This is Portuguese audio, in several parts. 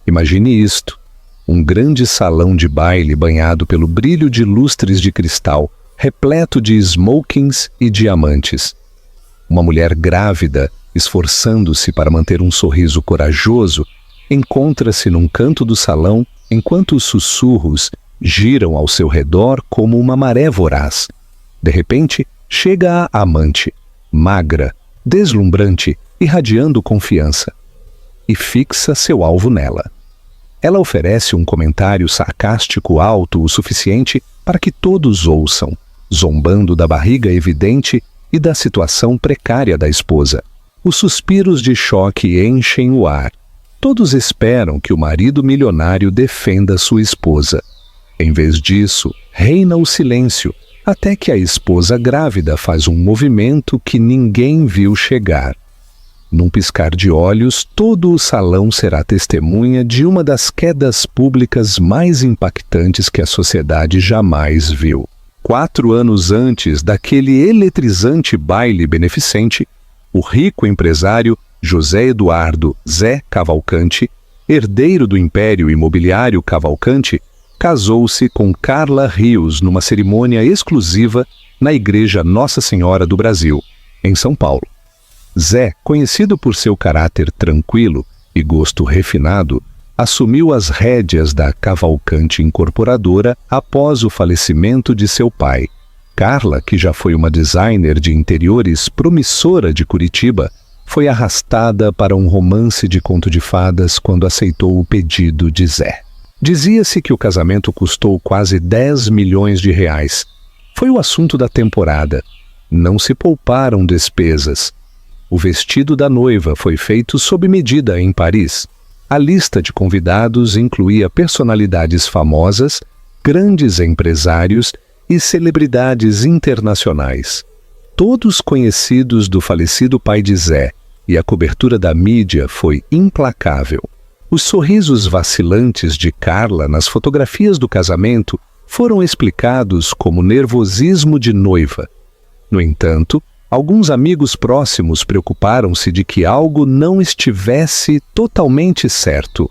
Imagine isto: um grande salão de baile banhado pelo brilho de lustres de cristal, repleto de smokings e diamantes. Uma mulher grávida, esforçando-se para manter um sorriso corajoso, encontra-se num canto do salão enquanto os sussurros giram ao seu redor como uma maré voraz. De repente, chega a amante, magra, deslumbrante, irradiando confiança, e fixa seu alvo nela. Ela oferece um comentário sarcástico alto o suficiente para que todos ouçam, zombando da barriga evidente e da situação precária da esposa. Os suspiros de choque enchem o ar. Todos esperam que o marido milionário defenda sua esposa. Em vez disso, reina o silêncio, até que a esposa grávida faz um movimento que ninguém viu chegar. Num piscar de olhos, todo o salão será testemunha de uma das quedas públicas mais impactantes que a sociedade jamais viu. 4 anos antes daquele eletrizante baile beneficente, o rico empresário José Eduardo Zé Cavalcante, herdeiro do Império Imobiliário Cavalcante, casou-se com Carla Rios numa cerimônia exclusiva na Igreja Nossa Senhora do Brasil, em São Paulo. Zé, conhecido por seu caráter tranquilo e gosto refinado, assumiu as rédeas da Cavalcante Incorporadora após o falecimento de seu pai. Carla, que já foi uma designer de interiores promissora de Curitiba, foi arrastada para um romance de conto de fadas quando aceitou o pedido de Zé. Dizia-se que o casamento custou quase 10 milhões de reais. Foi o assunto da temporada. Não se pouparam despesas. O vestido da noiva foi feito sob medida em Paris. A lista de convidados incluía personalidades famosas, grandes empresários e celebridades internacionais. Todos conhecidos do falecido pai de Zé, e a cobertura da mídia foi implacável. Os sorrisos vacilantes de Carla nas fotografias do casamento foram explicados como nervosismo de noiva. No entanto, alguns amigos próximos preocuparam-se de que algo não estivesse totalmente certo.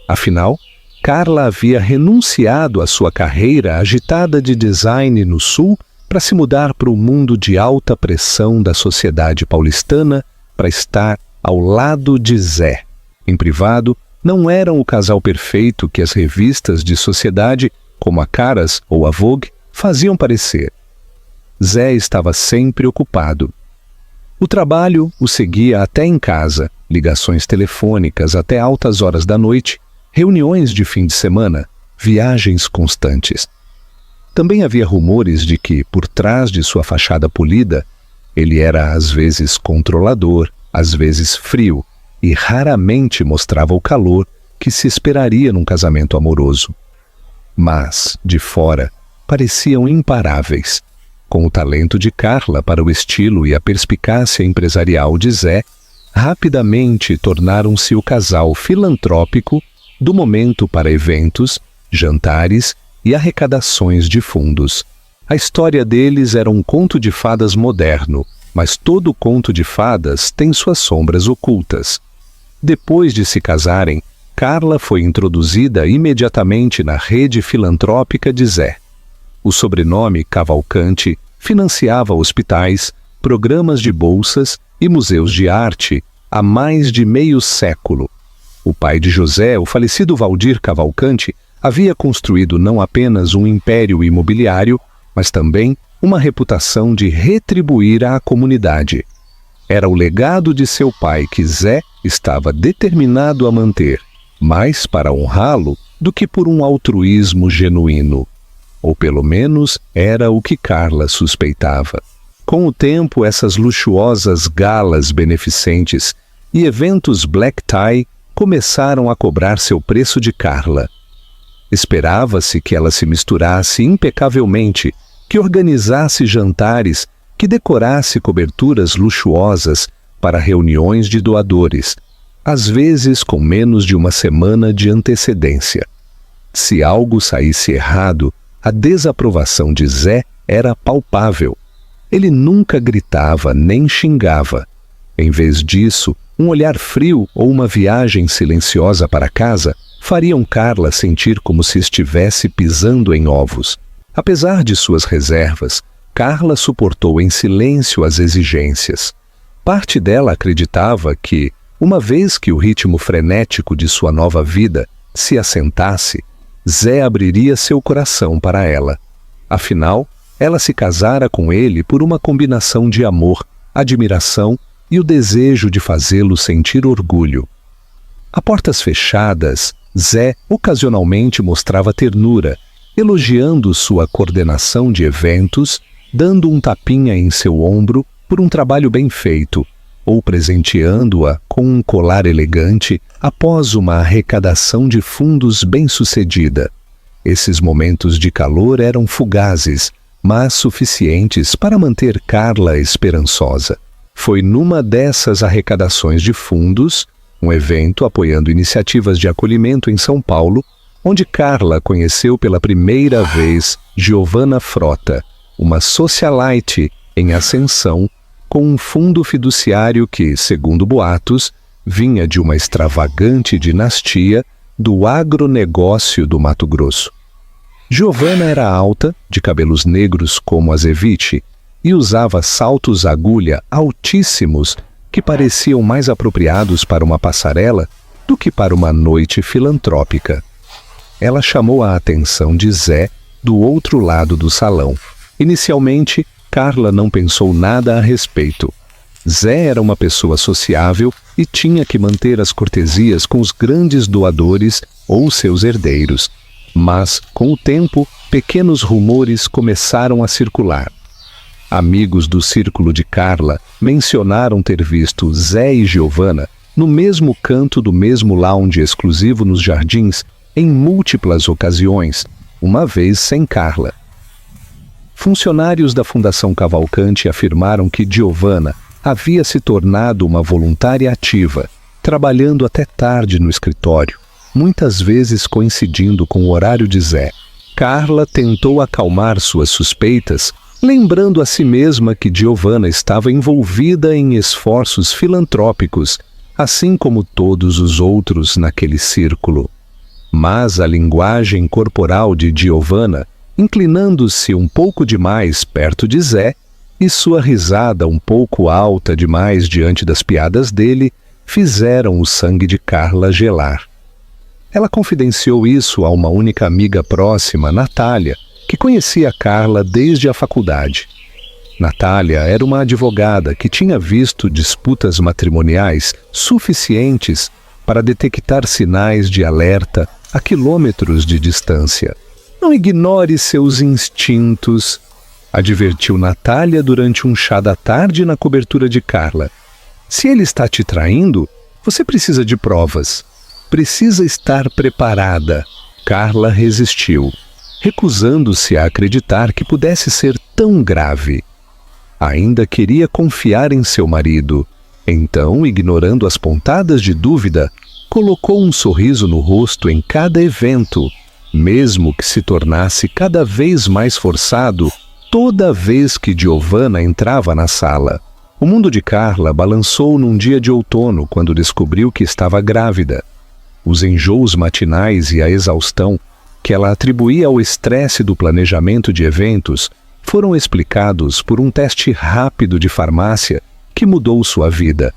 Afinal, Carla havia renunciado à sua carreira agitada de design no Sul para se mudar para o mundo de alta pressão da sociedade paulistana para estar ao lado de Zé. Em privado, não eram o casal perfeito que as revistas de sociedade, como a Caras ou a Vogue, faziam parecer. Zé estava sempre ocupado. O trabalho o seguia até em casa, ligações telefônicas até altas horas da noite, reuniões de fim de semana, viagens constantes. Também havia rumores de que, por trás de sua fachada polida, ele era às vezes controlador, às vezes frio, e raramente mostrava o calor que se esperaria num casamento amoroso. Mas, de fora, pareciam imparáveis. Com o talento de Carla para o estilo e a perspicácia empresarial de Zé, rapidamente tornaram-se o casal filantrópico do momento para eventos, jantares e arrecadações de fundos. A história deles era um conto de fadas moderno, mas todo conto de fadas tem suas sombras ocultas. Depois de se casarem, Carla foi introduzida imediatamente na rede filantrópica de Zé. O sobrenome Cavalcante financiava hospitais, programas de bolsas e museus de arte há mais de meio século. O pai de José, o falecido Valdir Cavalcante, havia construído não apenas um império imobiliário, mas também uma reputação de retribuir à comunidade. Era o legado de seu pai que Zé estava determinado a manter, mais para honrá-lo do que por um altruísmo genuíno. Ou pelo menos era o que Carla suspeitava. Com o tempo, essas luxuosas galas beneficentes e eventos black tie começaram a cobrar seu preço de Carla. Esperava-se que ela se misturasse impecavelmente, que organizasse jantares, que decorasse coberturas luxuosas para reuniões de doadores, às vezes com menos de uma semana de antecedência. Se algo saísse errado, a desaprovação de Zé era palpável. Ele nunca gritava nem xingava. Em vez disso, um olhar frio ou uma viagem silenciosa para casa fariam Carla sentir como se estivesse pisando em ovos. Apesar de suas reservas, Carla suportou em silêncio as exigências. Parte dela acreditava que, uma vez que o ritmo frenético de sua nova vida se assentasse, Zé abriria seu coração para ela. Afinal, ela se casara com ele por uma combinação de amor, admiração e o desejo de fazê-lo sentir orgulho. A portas fechadas, Zé ocasionalmente mostrava ternura, elogiando sua coordenação de eventos, dando um tapinha em seu ombro por um trabalho bem feito, ou presenteando-a com um colar elegante após uma arrecadação de fundos bem-sucedida. Esses momentos de calor eram fugazes, mas suficientes para manter Carla esperançosa. Foi numa dessas arrecadações de fundos, um evento apoiando iniciativas de acolhimento em São Paulo, onde Carla conheceu pela primeira vez Giovanna Frota, uma socialite em ascensão, com um fundo fiduciário que, segundo boatos, vinha de uma extravagante dinastia do agronegócio do Mato Grosso. Giovanna era alta, de cabelos negros como azeite, e usava saltos agulha altíssimos que pareciam mais apropriados para uma passarela do que para uma noite filantrópica. Ela chamou a atenção de Zé do outro lado do salão. Inicialmente, Carla não pensou nada a respeito. Zé era uma pessoa sociável e tinha que manter as cortesias com os grandes doadores ou seus herdeiros. Mas, com o tempo, pequenos rumores começaram a circular. Amigos do círculo de Carla mencionaram ter visto Zé e Giovanna no mesmo canto do mesmo lounge exclusivo nos jardins em múltiplas ocasiões, uma vez sem Carla. Funcionários da Fundação Cavalcante afirmaram que Giovanna havia se tornado uma voluntária ativa, trabalhando até tarde no escritório, muitas vezes coincidindo com o horário de Zé. Carla tentou acalmar suas suspeitas, lembrando a si mesma que Giovanna estava envolvida em esforços filantrópicos, assim como todos os outros naquele círculo. Mas a linguagem corporal de Giovanna, inclinando-se um pouco demais perto de Zé, e sua risada um pouco alta demais diante das piadas dele, fizeram o sangue de Carla gelar. Ela confidenciou isso a uma única amiga próxima, Natália, que conhecia Carla desde a faculdade. Natália era uma advogada que tinha visto disputas matrimoniais suficientes para detectar sinais de alerta a quilômetros de distância. Não ignore seus instintos, advertiu Natália durante um chá da tarde na cobertura de Carla. Se ele está te traindo, você precisa de provas. Precisa estar preparada. Carla resistiu, recusando-se a acreditar que pudesse ser tão grave. Ainda queria confiar em seu marido. Então, ignorando as pontadas de dúvida, colocou um sorriso no rosto em cada evento, mesmo que se tornasse cada vez mais forçado toda vez que Giovanna entrava na sala. O mundo de Carla balançou num dia de outono quando descobriu que estava grávida. Os enjoos matinais e a exaustão que ela atribuía ao estresse do planejamento de eventos foram explicados por um teste rápido de farmácia que mudou sua vida.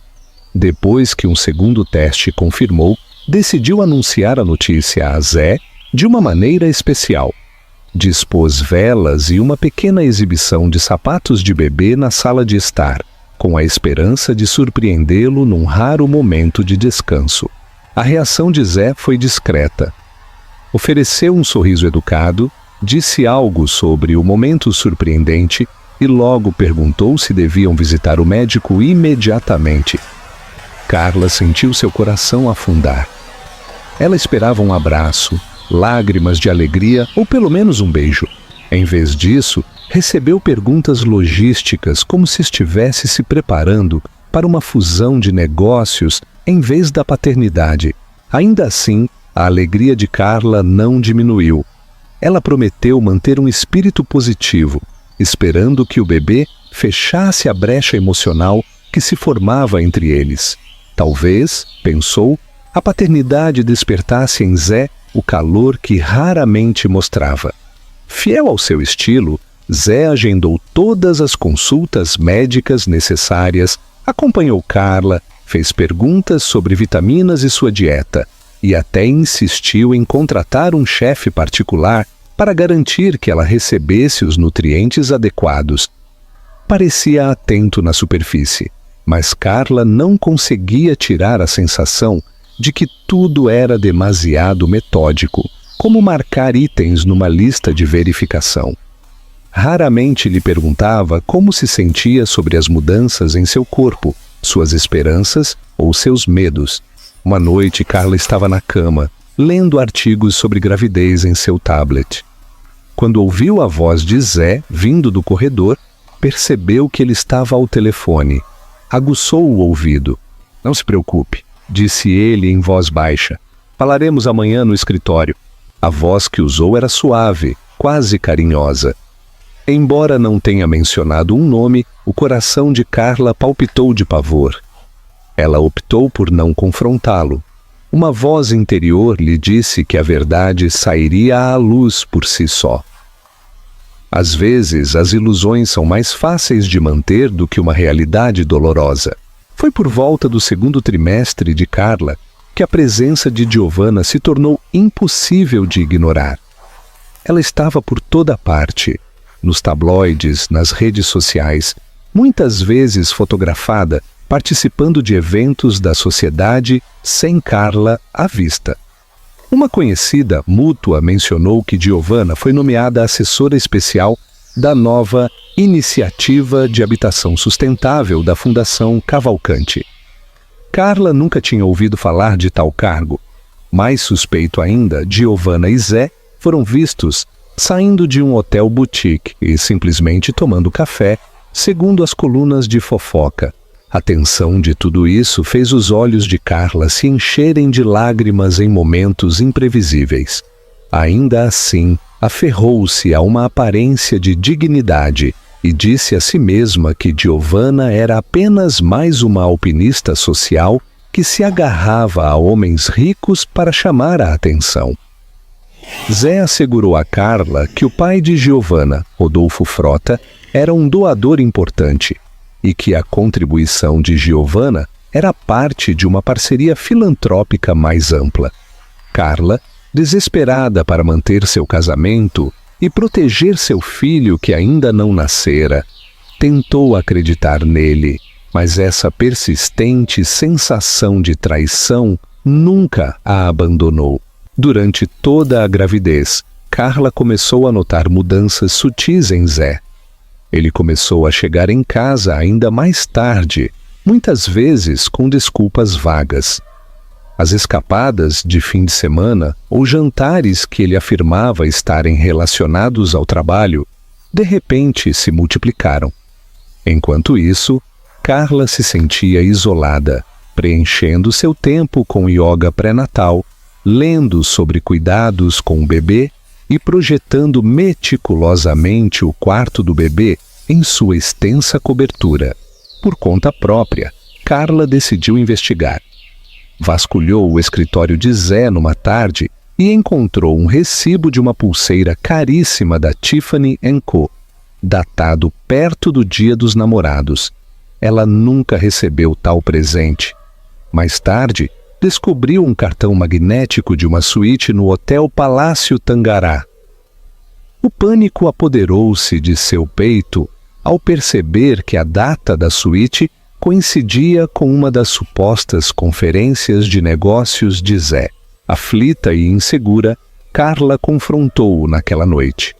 Depois que um segundo teste confirmou, decidiu anunciar a notícia a Zé de uma maneira especial. Dispôs velas e uma pequena exibição de sapatos de bebê na sala de estar, com a esperança de surpreendê-lo num raro momento de descanso. A reação de Zé foi discreta. Ofereceu um sorriso educado, disse algo sobre o momento surpreendente e logo perguntou se deviam visitar o médico imediatamente. Carla sentiu seu coração afundar. Ela esperava um abraço, lágrimas de alegria ou pelo menos um beijo. Em vez disso, recebeu perguntas logísticas como se estivesse se preparando para uma fusão de negócios em vez da paternidade. Ainda assim, a alegria de Carla não diminuiu. Ela prometeu manter um espírito positivo, esperando que o bebê fechasse a brecha emocional que se formava entre eles. Talvez, pensou, a paternidade despertasse em Zé o calor que raramente mostrava. Fiel ao seu estilo, Zé agendou todas as consultas médicas necessárias, acompanhou Carla, fez perguntas sobre vitaminas e sua dieta, e até insistiu em contratar um chefe particular para garantir que ela recebesse os nutrientes adequados. Parecia atento na superfície, mas Carla não conseguia tirar a sensação de que tudo era demasiado metódico, como marcar itens numa lista de verificação. Raramente lhe perguntava como se sentia sobre as mudanças em seu corpo, suas esperanças ou seus medos. Uma noite, Carla estava na cama, lendo artigos sobre gravidez em seu tablet. Quando ouviu a voz de Zé vindo do corredor, percebeu que ele estava ao telefone. Aguçou o ouvido. "Não se preocupe", disse ele em voz baixa. "Falaremos amanhã no escritório." A voz que usou era suave, quase carinhosa. Embora não tenha mencionado um nome, o coração de Carla palpitou de pavor. Ela optou por não confrontá-lo. Uma voz interior lhe disse que a verdade sairia à luz por si só. Às vezes, as ilusões são mais fáceis de manter do que uma realidade dolorosa. Foi por volta do segundo trimestre de Carla que a presença de Giovanna se tornou impossível de ignorar. Ela estava por toda parte, nos tabloides, nas redes sociais, muitas vezes fotografada, participando de eventos da sociedade sem Carla à vista. Uma conhecida mútua mencionou que Giovanna foi nomeada assessora especial da nova Iniciativa de Habitação Sustentável da Fundação Cavalcante. Carla nunca tinha ouvido falar de tal cargo. Mais suspeito ainda, Giovanna e Zé foram vistos saindo de um hotel boutique e simplesmente tomando café, segundo as colunas de fofoca. A tensão de tudo isso fez os olhos de Carla se encherem de lágrimas em momentos imprevisíveis. Ainda assim, aferrou-se a uma aparência de dignidade e disse a si mesma que Giovanna era apenas mais uma alpinista social que se agarrava a homens ricos para chamar a atenção. Zé assegurou a Carla que o pai de Giovanna, Rodolfo Frota, era um doador importante e que a contribuição de Giovanna era parte de uma parceria filantrópica mais ampla. Carla, desesperada para manter seu casamento e proteger seu filho que ainda não nascera, tentou acreditar nele, mas essa persistente sensação de traição nunca a abandonou. Durante toda a gravidez, Carla começou a notar mudanças sutis em Zé. Ele começou a chegar em casa ainda mais tarde, muitas vezes com desculpas vagas. As escapadas de fim de semana ou jantares que ele afirmava estarem relacionados ao trabalho, de repente se multiplicaram. Enquanto isso, Carla se sentia isolada, preenchendo seu tempo com yoga pré-natal, lendo sobre cuidados com o bebê e projetando meticulosamente o quarto do bebê em sua extensa cobertura. Por conta própria, Carla decidiu investigar. Vasculhou o escritório de Zé numa tarde e encontrou um recibo de uma pulseira caríssima da Tiffany & Co., datado perto do Dia dos Namorados. Ela nunca recebeu tal presente. Mais tarde, descobriu um cartão magnético de uma suíte no Hotel Palácio Tangará. O pânico apoderou-se de seu peito ao perceber que a data da suíte coincidia com uma das supostas conferências de negócios de Zé. Aflita e insegura, Carla confrontou-o naquela noite.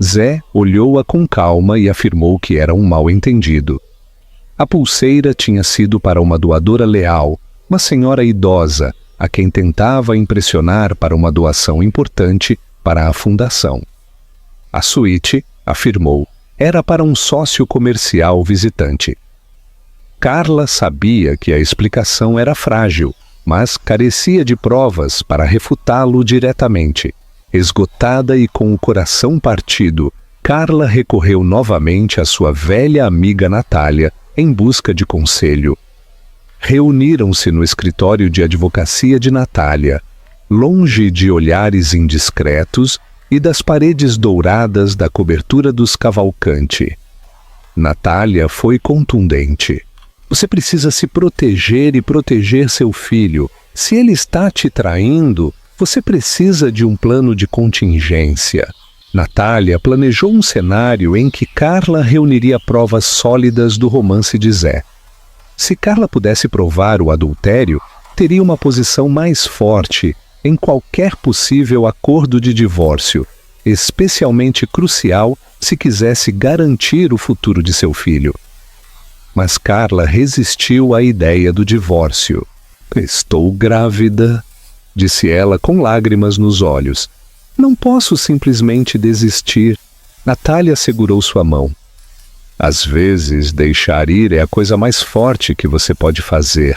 Zé olhou-a com calma e afirmou que era um mal-entendido. A pulseira tinha sido para uma doadora leal, uma senhora idosa, a quem tentava impressionar para uma doação importante para a fundação. A suíte, afirmou, era para um sócio comercial visitante. Carla sabia que a explicação era frágil, mas carecia de provas para refutá-lo diretamente. Esgotada e com o coração partido, Carla recorreu novamente à sua velha amiga Natália em busca de conselho. reuniram-se no escritório de advocacia de Natália, longe de olhares indiscretos e das paredes douradas da cobertura dos Cavalcanti. Natália foi contundente. Você precisa se proteger e proteger seu filho. Se ele está te traindo, você precisa de um plano de contingência. Natália planejou um cenário em que Carla reuniria provas sólidas do romance de Zé. Se Carla pudesse provar o adultério, teria uma posição mais forte em qualquer possível acordo de divórcio, especialmente crucial se quisesse garantir o futuro de seu filho. Mas Carla resistiu à ideia do divórcio. "Estou grávida", disse ela com lágrimas nos olhos. "Não posso simplesmente desistir." Natália segurou sua mão. "Às vezes, deixar ir é a coisa mais forte que você pode fazer",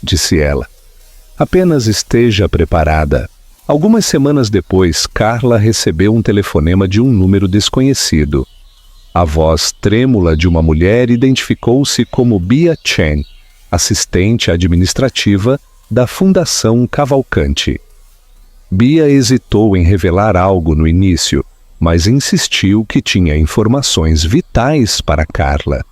disse ela. "Apenas esteja preparada." Algumas semanas depois, Carla recebeu um telefonema de um número desconhecido. A voz trêmula de uma mulher identificou-se como Bia Chen, assistente administrativa da Fundação Cavalcanti. Bia hesitou em revelar algo no início, mas insistiu que tinha informações vitais para Carla.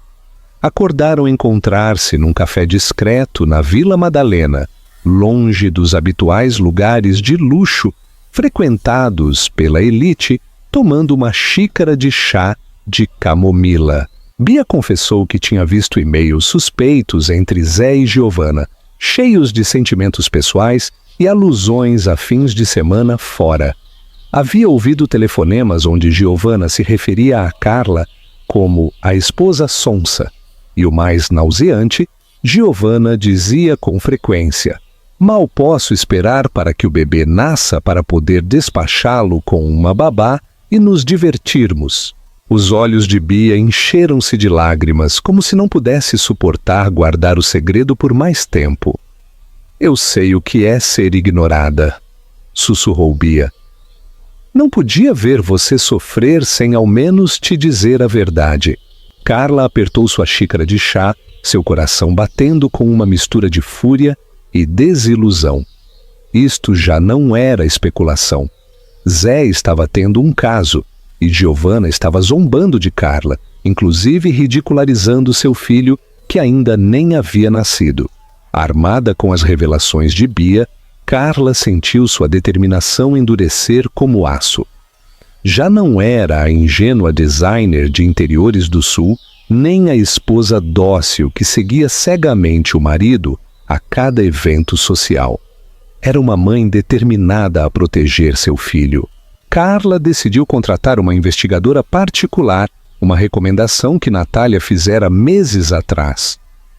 Acordaram encontrar-se num café discreto na Vila Madalena, longe dos habituais lugares de luxo frequentados pela elite, tomando uma xícara de chá de camomila. Bia confessou que tinha visto e-mails suspeitos entre Zé e Giovanna, cheios de sentimentos pessoais e alusões a fins de semana fora. Havia ouvido telefonemas onde Giovanna se referia a Carla como a esposa sonsa, e o mais nauseante, Giovanna dizia com frequência: "Mal posso esperar para que o bebê nasça para poder despachá-lo com uma babá e nos divertirmos." Os olhos de Bia encheram-se de lágrimas, como se não pudesse suportar guardar o segredo por mais tempo. "Eu sei o que é ser ignorada", sussurrou Bia. "Não podia ver você sofrer sem ao menos te dizer a verdade." Carla apertou sua xícara de chá, seu coração batendo com uma mistura de fúria e desilusão. Isto já não era especulação. Zé estava tendo um caso, e Giovanna estava zombando de Carla, inclusive ridicularizando seu filho, que ainda nem havia nascido. Armada com as revelações de Bia, Carla sentiu sua determinação endurecer como aço. Já não era a ingênua designer de interiores do Sul, nem a esposa dócil que seguia cegamente o marido a cada evento social. Era uma mãe determinada a proteger seu filho. Carla decidiu contratar uma investigadora particular, uma recomendação que Natália fizera meses atrás.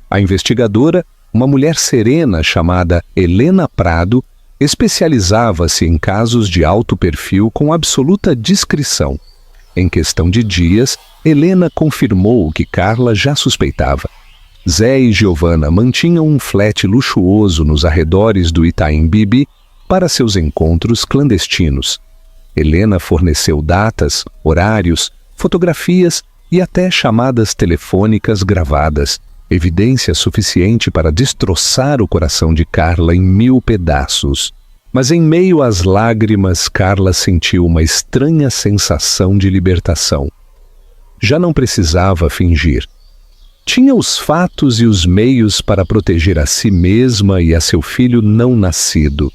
A investigadora, uma mulher serena chamada Helena Prado, especializava-se em casos de alto perfil com absoluta discrição. Em questão de dias, Helena confirmou o que Carla já suspeitava. Zé e Giovanna mantinham um flat luxuoso nos arredores do Itaim Bibi para seus encontros clandestinos. Helena forneceu datas, horários, fotografias e até chamadas telefônicas gravadas, evidência suficiente para destroçar o coração de Carla em 1000 pedaços. Mas em meio às lágrimas, Carla sentiu uma estranha sensação de libertação. Já não precisava fingir. Tinha os fatos e os meios para proteger a si mesma e a seu filho não nascido.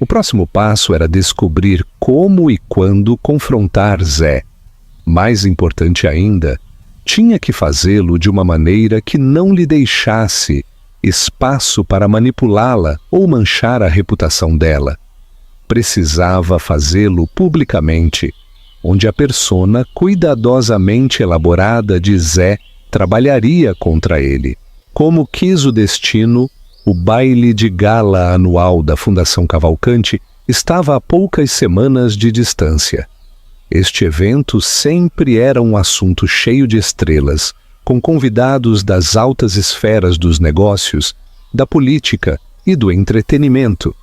O próximo passo era descobrir como e quando confrontar Zé. Mais importante ainda, tinha que fazê-lo de uma maneira que não lhe deixasse espaço para manipulá-la ou manchar a reputação dela. Precisava fazê-lo publicamente, onde a persona cuidadosamente elaborada de Zé trabalharia contra ele. Como quis o destino, o baile de gala anual da Fundação Cavalcanti estava a poucas semanas de distância. Este evento sempre era um assunto cheio de estrelas, com convidados das altas esferas dos negócios, da política e do entretenimento.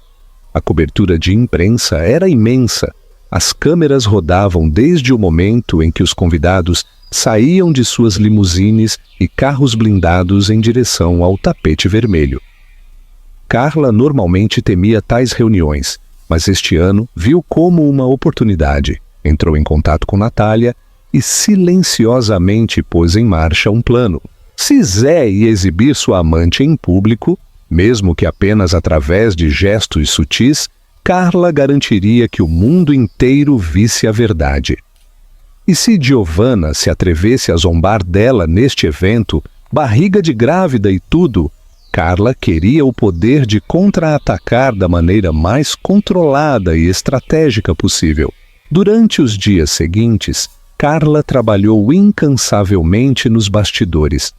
A cobertura de imprensa era imensa. As câmeras rodavam desde o momento em que os convidados saíam de suas limusines e carros blindados em direção ao tapete vermelho. Carla normalmente temia tais reuniões, mas este ano viu como uma oportunidade. Entrou em contato com Natália e silenciosamente pôs em marcha um plano. Se Zé ia exibir sua amante em público, mesmo que apenas através de gestos sutis, Carla garantiria que o mundo inteiro visse a verdade. E se Giovanna se atrevesse a zombar dela neste evento, barriga de grávida e tudo, Carla queria o poder de contra-atacar da maneira mais controlada e estratégica possível. Durante os dias seguintes, Carla trabalhou incansavelmente nos bastidores.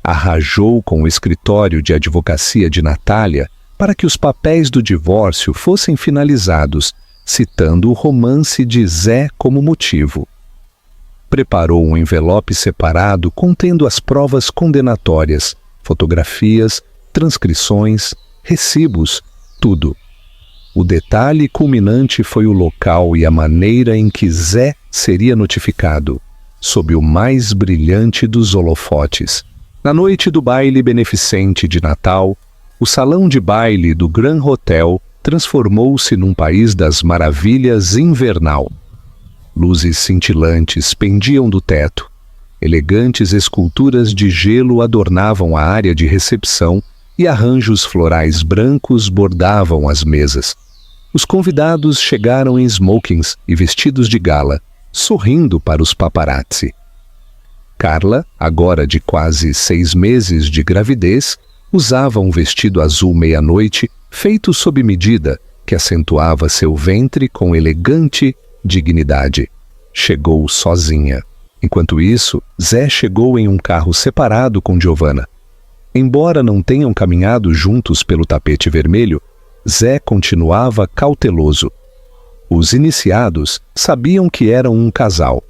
Arrajou com o escritório de advocacia de Natália para que os papéis do divórcio fossem finalizados, citando o romance de Zé como motivo. Preparou um envelope separado contendo as provas condenatórias, fotografias, transcrições, recibos, tudo. O detalhe culminante foi o local e a maneira em que Zé seria notificado, sob o mais brilhante dos holofotes. Na noite do baile beneficente de Natal, o salão de baile do Grand Hotel transformou-se num país das maravilhas invernal. Luzes cintilantes pendiam do teto. Elegantes esculturas de gelo adornavam a área de recepção e arranjos florais brancos bordavam as mesas. Os convidados chegaram em smokings e vestidos de gala, sorrindo para os paparazzi. Carla, agora de quase 6 meses de gravidez, usava um vestido azul meia-noite feito sob medida que acentuava seu ventre com elegante dignidade. Chegou sozinha. Enquanto isso, Zé chegou em um carro separado com Giovanna. Embora não tenham caminhado juntos pelo tapete vermelho, Zé continuava cauteloso. Os iniciados sabiam que eram um casal.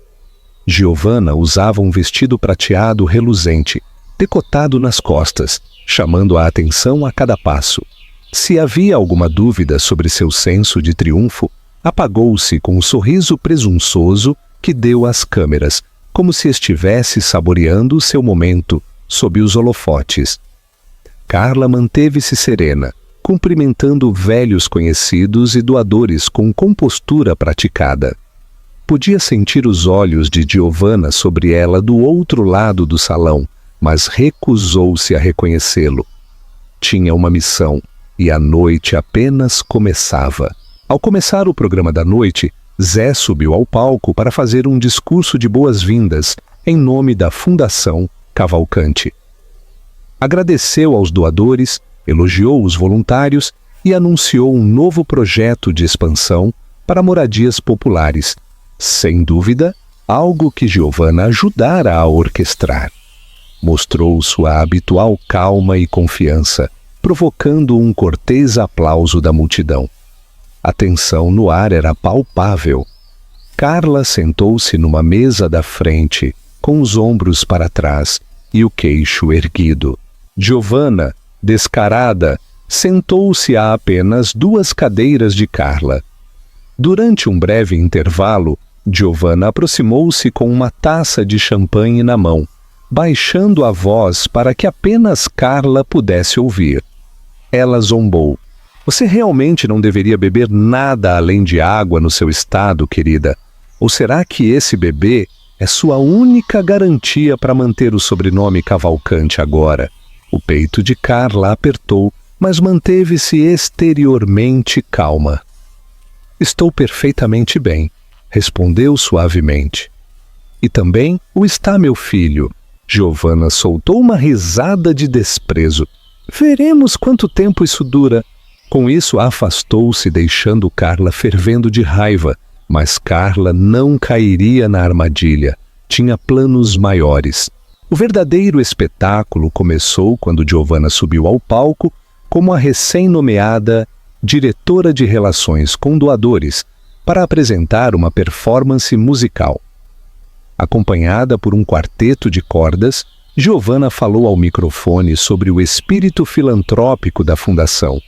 Giovanna usava um vestido prateado reluzente, decotado nas costas, chamando a atenção a cada passo. Se havia alguma dúvida sobre seu senso de triunfo, apagou-se com um sorriso presunçoso que deu às câmeras, como se estivesse saboreando seu momento sob os holofotes. Carla manteve-se serena, cumprimentando velhos conhecidos e doadores com compostura praticada. Podia sentir os olhos de Giovanna sobre ela do outro lado do salão, mas recusou-se a reconhecê-lo. Tinha uma missão, e a noite apenas começava. Ao começar o programa da noite, Zé subiu ao palco para fazer um discurso de boas-vindas em nome da Fundação Cavalcante. Agradeceu aos doadores, elogiou os voluntários e anunciou um novo projeto de expansão para moradias populares. Sem dúvida, algo que Giovanna ajudara a orquestrar. Mostrou sua habitual calma e confiança, provocando um cortês aplauso da multidão. A tensão no ar era palpável. Carla sentou-se numa mesa da frente, com os ombros para trás e o queixo erguido. Giovanna, descarada, sentou-se a apenas 2 cadeiras de Carla. Durante um breve intervalo, Giovanna aproximou-se com uma taça de champanhe na mão, baixando a voz para que apenas Carla pudesse ouvir. Ela zombou. Você realmente não deveria beber nada além de água no seu estado, querida? Ou será que esse bebê é sua única garantia para manter o sobrenome Cavalcante agora? O peito de Carla apertou, mas manteve-se exteriormente calma. Estou perfeitamente bem, respondeu suavemente. E também o está meu filho. Giovanna soltou uma risada de desprezo. Veremos quanto tempo isso dura. Com isso, afastou-se, deixando Carla fervendo de raiva. Mas Carla não cairia na armadilha. Tinha planos maiores. O verdadeiro espetáculo começou quando Giovanna subiu ao palco como a recém-nomeada diretora de relações com doadores para apresentar uma performance musical. Acompanhada por um quarteto de cordas, Giovanna falou ao microfone sobre o espírito filantrópico da fundação,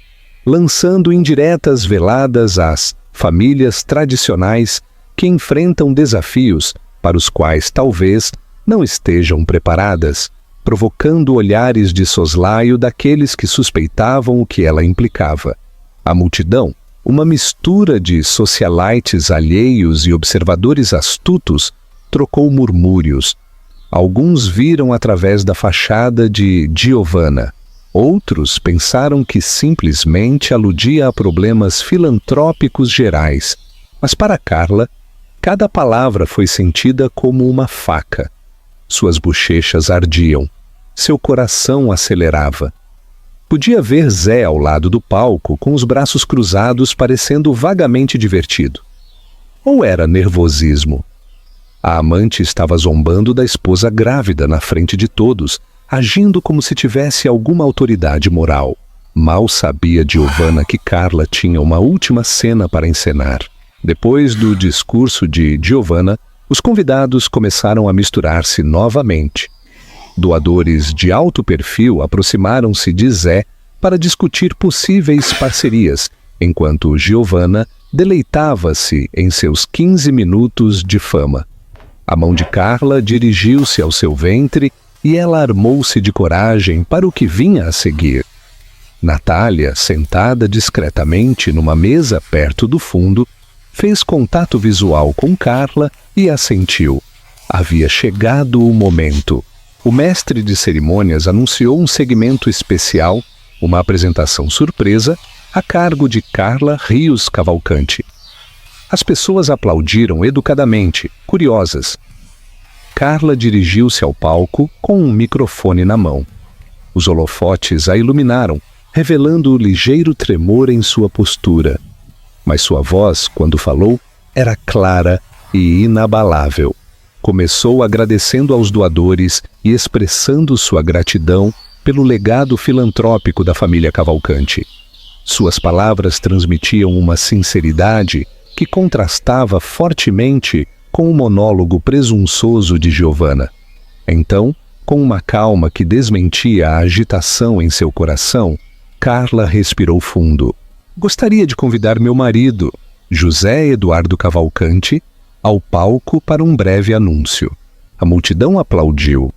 lançando indiretas veladas às famílias tradicionais que enfrentam desafios para os quais talvez não estejam preparadas, provocando olhares de soslaio daqueles que suspeitavam o que ela implicava. A multidão, uma mistura de socialites alheios e observadores astutos, trocou murmúrios. Alguns viram através da fachada de Giovanna. Outros pensaram que simplesmente aludia a problemas filantrópicos gerais. Mas para Carla, cada palavra foi sentida como uma faca. Suas bochechas ardiam. Seu coração acelerava. Podia ver Zé ao lado do palco, com os braços cruzados, parecendo vagamente divertido. Ou era nervosismo? A amante estava zombando da esposa grávida na frente de todos, agindo como se tivesse alguma autoridade moral. Mal sabia Giovanna que Carla tinha uma última cena para encenar. Depois do discurso de Giovanna, os convidados começaram a misturar-se novamente. Doadores de alto perfil aproximaram-se de Zé para discutir possíveis parcerias, enquanto Giovanna deleitava-se em seus 15 minutos de fama. A mão de Carla dirigiu-se ao seu ventre e ela armou-se de coragem para o que vinha a seguir. Natália, sentada discretamente numa mesa perto do fundo, fez contato visual com Carla e assentiu. Havia chegado o momento. O mestre de cerimônias anunciou um segmento especial, uma apresentação surpresa, a cargo de Carla Rios Cavalcante. As pessoas aplaudiram educadamente, curiosas. Carla dirigiu-se ao palco com um microfone na mão. Os holofotes a iluminaram, revelando o ligeiro tremor em sua postura. Mas sua voz, quando falou, era clara e inabalável. Começou agradecendo aos doadores e expressando sua gratidão pelo legado filantrópico da família Cavalcante. Suas palavras transmitiam uma sinceridade que contrastava fortemente com o monólogo presunçoso de Giovanna. Então, com uma calma que desmentia a agitação em seu coração, Carla respirou fundo. Gostaria de convidar meu marido, José Eduardo Cavalcante, ao palco para um breve anúncio. A multidão aplaudiu,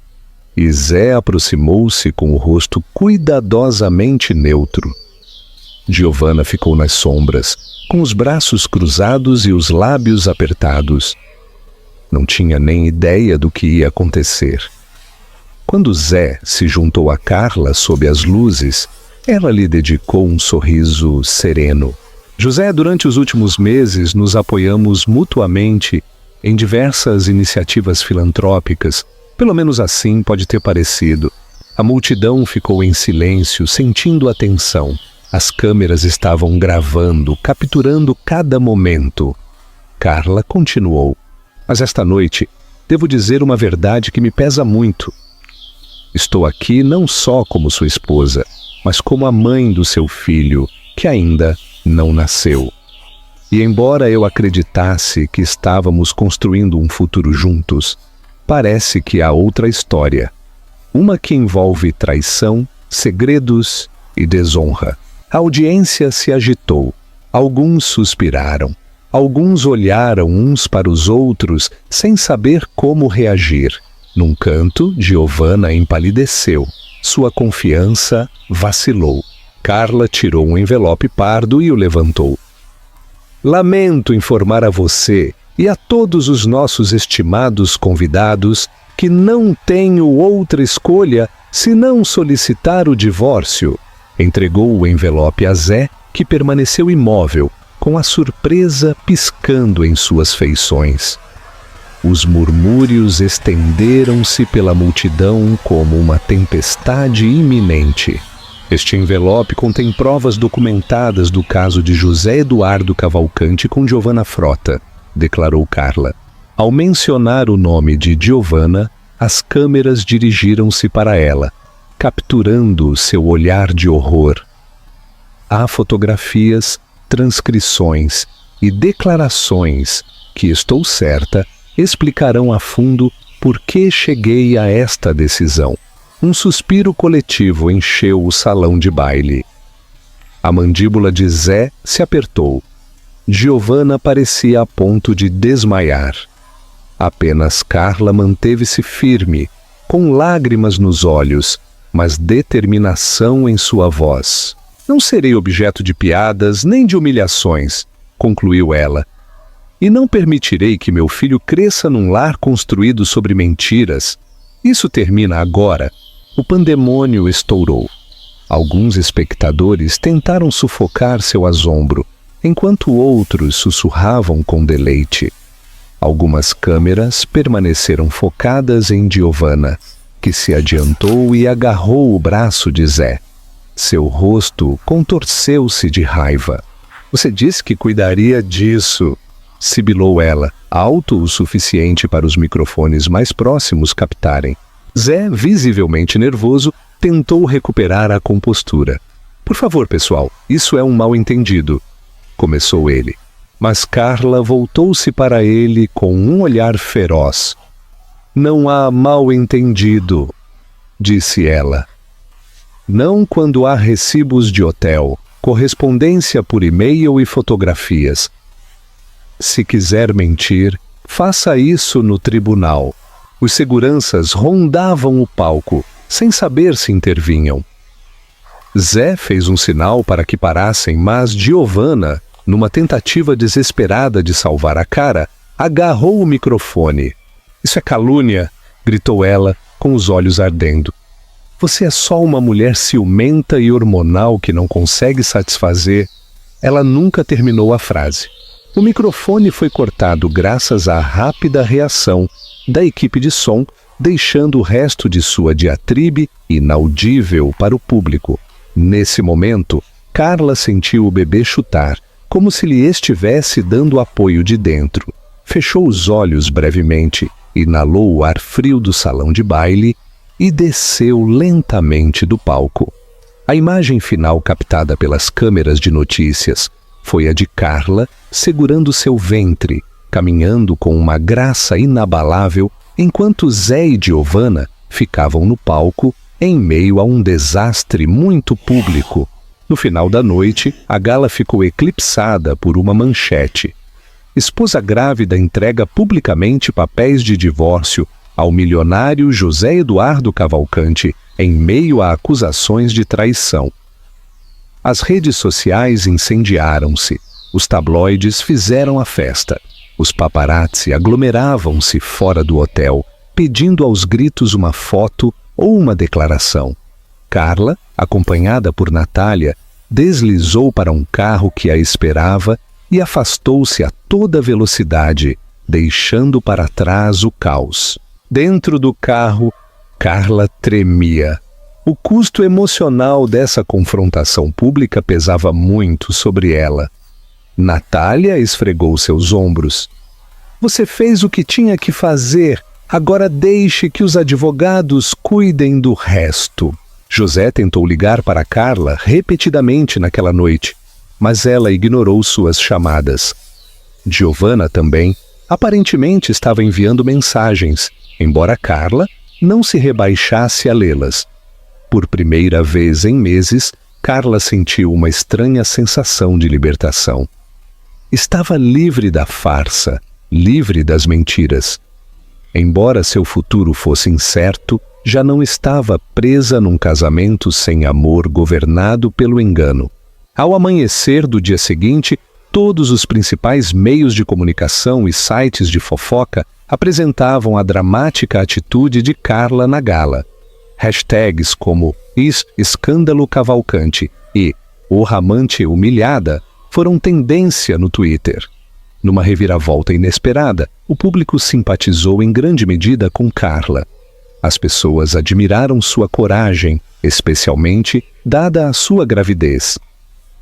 e Zé aproximou-se com o rosto cuidadosamente neutro. Giovanna ficou nas sombras, com os braços cruzados e os lábios apertados. Não tinha nem ideia do que ia acontecer. Quando Zé se juntou a Carla sob as luzes, ela lhe dedicou um sorriso sereno. José, durante os últimos meses, nos apoiamos mutuamente em diversas iniciativas filantrópicas. Pelo menos assim pode ter parecido. A multidão ficou em silêncio, sentindo a tensão. As câmeras estavam gravando, capturando cada momento. Carla continuou. Mas esta noite, devo dizer uma verdade que me pesa muito. Estou aqui não só como sua esposa, mas como a mãe do seu filho, que ainda não nasceu. E embora eu acreditasse que estávamos construindo um futuro juntos, parece que há outra história. Uma que envolve traição, segredos e desonra. A audiência se agitou. Alguns suspiraram. Alguns olharam uns para os outros sem saber como reagir. Num canto, Giovanna empalideceu. Sua confiança vacilou. Carla tirou um envelope pardo e o levantou. Lamento informar a você e a todos os nossos estimados convidados que não tenho outra escolha senão solicitar o divórcio. Entregou o envelope a Zé, que permaneceu imóvel, com a surpresa piscando em suas feições. Os murmúrios estenderam-se pela multidão como uma tempestade iminente. Este envelope contém provas documentadas do caso de José Eduardo Cavalcante com Giovanna Frota, declarou Carla. Ao mencionar o nome de Giovanna, as câmeras dirigiram-se para ela, capturando seu olhar de horror. Há fotografias, transcrições e declarações que, estou certa, explicarão a fundo por que cheguei a esta decisão. Um suspiro coletivo encheu o salão de baile. A mandíbula de Zé se apertou. Giovanna parecia a ponto de desmaiar. Apenas Carla manteve-se firme, com lágrimas nos olhos, mas determinação em sua voz. Não serei objeto de piadas nem de humilhações, concluiu ela. E não permitirei que meu filho cresça num lar construído sobre mentiras. Isso termina agora. O pandemônio estourou. Alguns espectadores tentaram sufocar seu assombro, enquanto outros sussurravam com deleite. Algumas câmeras permaneceram focadas em Giovanna, que se adiantou e agarrou o braço de Zé. Seu rosto contorceu-se de raiva. Você disse que cuidaria disso, sibilou ela, alto o suficiente para os microfones mais próximos captarem. Zé, visivelmente nervoso, tentou recuperar a compostura. Por favor, pessoal, isso é um mal-entendido, começou ele. Mas Carla voltou-se para ele com um olhar feroz. Não há mal-entendido, disse ela. Não quando há recibos de hotel, correspondência por e-mail e fotografias. Se quiser mentir, faça isso no tribunal. Os seguranças rondavam o palco, sem saber se intervinham. Zé fez um sinal para que parassem, mas Giovanna, numa tentativa desesperada de salvar a cara, agarrou o microfone. Isso é calúnia, gritou ela, com os olhos ardendo. Você é só uma mulher ciumenta e hormonal que não consegue satisfazer. Ela nunca terminou a frase. O microfone foi cortado graças à rápida reação da equipe de som, deixando o resto de sua diatribe inaudível para o público. Nesse momento, Carla sentiu o bebê chutar, como se lhe estivesse dando apoio de dentro. Fechou os olhos brevemente, inalou o ar frio do salão de baile e desceu lentamente do palco. A imagem final captada pelas câmeras de notícias foi a de Carla segurando seu ventre, caminhando com uma graça inabalável, enquanto Zé e Giovanna ficavam no palco em meio a um desastre muito público. No final da noite, a gala ficou eclipsada por uma manchete. Esposa grávida entrega publicamente papéis de divórcio ao milionário José Eduardo Cavalcante em meio a acusações de traição. As redes sociais incendiaram-se. Os tabloides fizeram a festa. Os paparazzi aglomeravam-se fora do hotel, pedindo aos gritos uma foto ou uma declaração. Carla, acompanhada por Natália, deslizou para um carro que a esperava e afastou-se a toda velocidade, deixando para trás o caos. Dentro do carro, Carla tremia. O custo emocional dessa confrontação pública pesava muito sobre ela. Natália esfregou seus ombros. Você fez o que tinha que fazer, agora deixe que os advogados cuidem do resto. José tentou ligar para Carla repetidamente naquela noite, mas ela ignorou suas chamadas. Giovanna também, aparentemente estava enviando mensagens, embora Carla não se rebaixasse a lê-las. Por primeira vez em meses, Carla sentiu uma estranha sensação de libertação. Estava livre da farsa, livre das mentiras. Embora seu futuro fosse incerto, já não estava presa num casamento sem amor governado pelo engano. Ao amanhecer do dia seguinte, todos os principais meios de comunicação e sites de fofoca apresentavam a dramática atitude de Carla na gala. Hashtags como #escândalo Cavalcante e o amante humilhada foram tendência no Twitter. Numa reviravolta inesperada, o público simpatizou em grande medida com Carla. As pessoas admiraram sua coragem, especialmente dada a sua gravidez.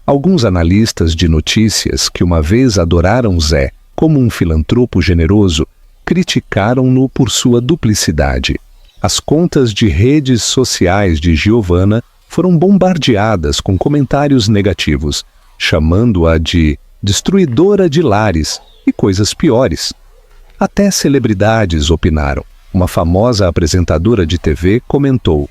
Alguns analistas de notícias que uma vez adoraram Zé como um filantropo generoso, criticaram-no por sua duplicidade. As contas de redes sociais de Giovanna foram bombardeadas com comentários negativos, chamando-a de destruidora de lares e coisas piores. Até celebridades opinaram. Uma famosa apresentadora de TV comentou: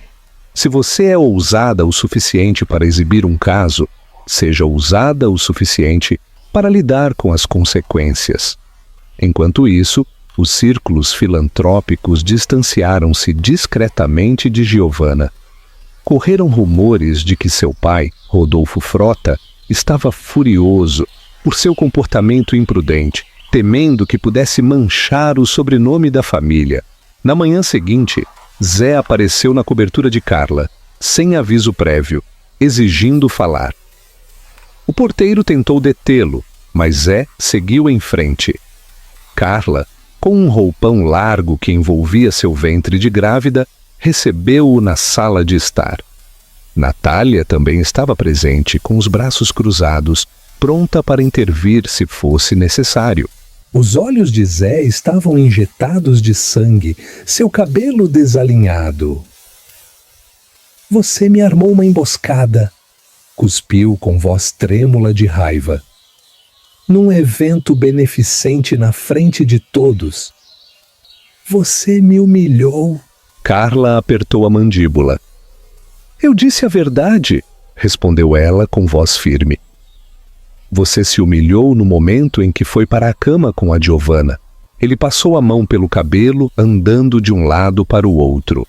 se você é ousada o suficiente para exibir um caso, seja ousada o suficiente para lidar com as consequências. Enquanto isso, Os círculos filantrópicos distanciaram-se discretamente de Giovanna. Correram rumores de que seu pai, Rodolfo Frota, estava furioso por seu comportamento imprudente, temendo que pudesse manchar o sobrenome da família. Na manhã seguinte, Zé apareceu na cobertura de Carla, sem aviso prévio, exigindo falar. O porteiro tentou detê-lo, mas Zé seguiu em frente. Carla, com um roupão largo que envolvia seu ventre de grávida, recebeu-o na sala de estar. Natália também estava presente, com os braços cruzados, pronta para intervir se fosse necessário. Os olhos de Zé estavam injetados de sangue, seu cabelo desalinhado. "Você me armou uma emboscada", cuspiu com voz trêmula de raiva. "Num evento beneficente na frente de todos. Você me humilhou." Carla apertou a mandíbula. "Eu disse a verdade", respondeu ela com voz firme. "Você se humilhou no momento em que foi para a cama com a Giovanna." Ele passou a mão pelo cabelo, andando de um lado para o outro.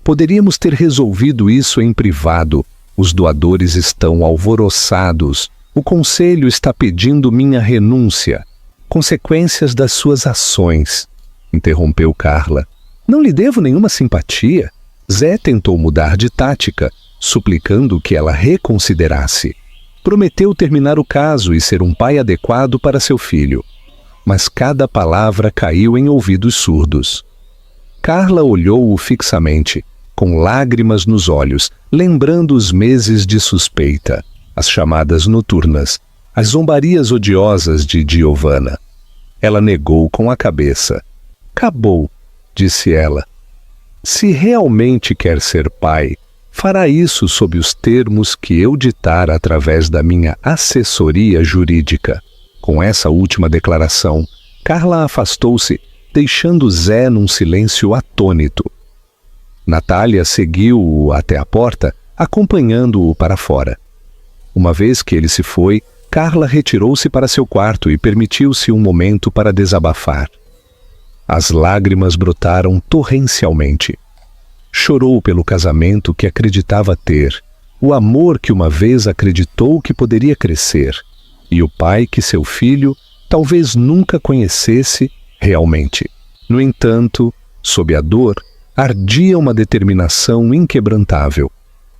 "Poderíamos ter resolvido isso em privado. Os doadores estão alvoroçados. O conselho está pedindo minha renúncia. Consequências das suas ações", interrompeu Carla. "Não lhe devo nenhuma simpatia." Zé tentou mudar de tática, suplicando que ela reconsiderasse. Prometeu terminar o caso e ser um pai adequado para seu filho. Mas cada palavra caiu em ouvidos surdos. Carla olhou-o fixamente, com lágrimas nos olhos, lembrando os meses de suspeita, as chamadas noturnas, as zombarias odiosas de Giovanna. Ela negou com a cabeça. "Acabou", disse ela. "Se realmente quer ser pai, fará isso sob os termos que eu ditar através da minha assessoria jurídica." Com essa última declaração, Carla afastou-se, deixando Zé num silêncio atônito. Natália seguiu-o até a porta, acompanhando-o para fora. Uma vez que ele se foi, Carla retirou-se para seu quarto e permitiu-se um momento para desabafar. As lágrimas brotaram torrencialmente. Chorou pelo casamento que acreditava ter, o amor que uma vez acreditou que poderia crescer, e o pai que seu filho talvez nunca conhecesse realmente. No entanto, sob a dor, ardia uma determinação inquebrantável.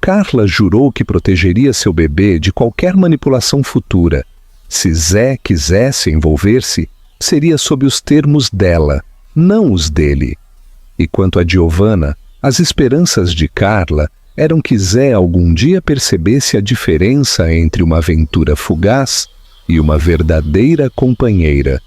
Carla jurou que protegeria seu bebê de qualquer manipulação futura. Se Zé quisesse envolver-se, seria sob os termos dela, não os dele. E quanto a Giovanna, as esperanças de Carla eram que Zé algum dia percebesse a diferença entre uma aventura fugaz e uma verdadeira companheira.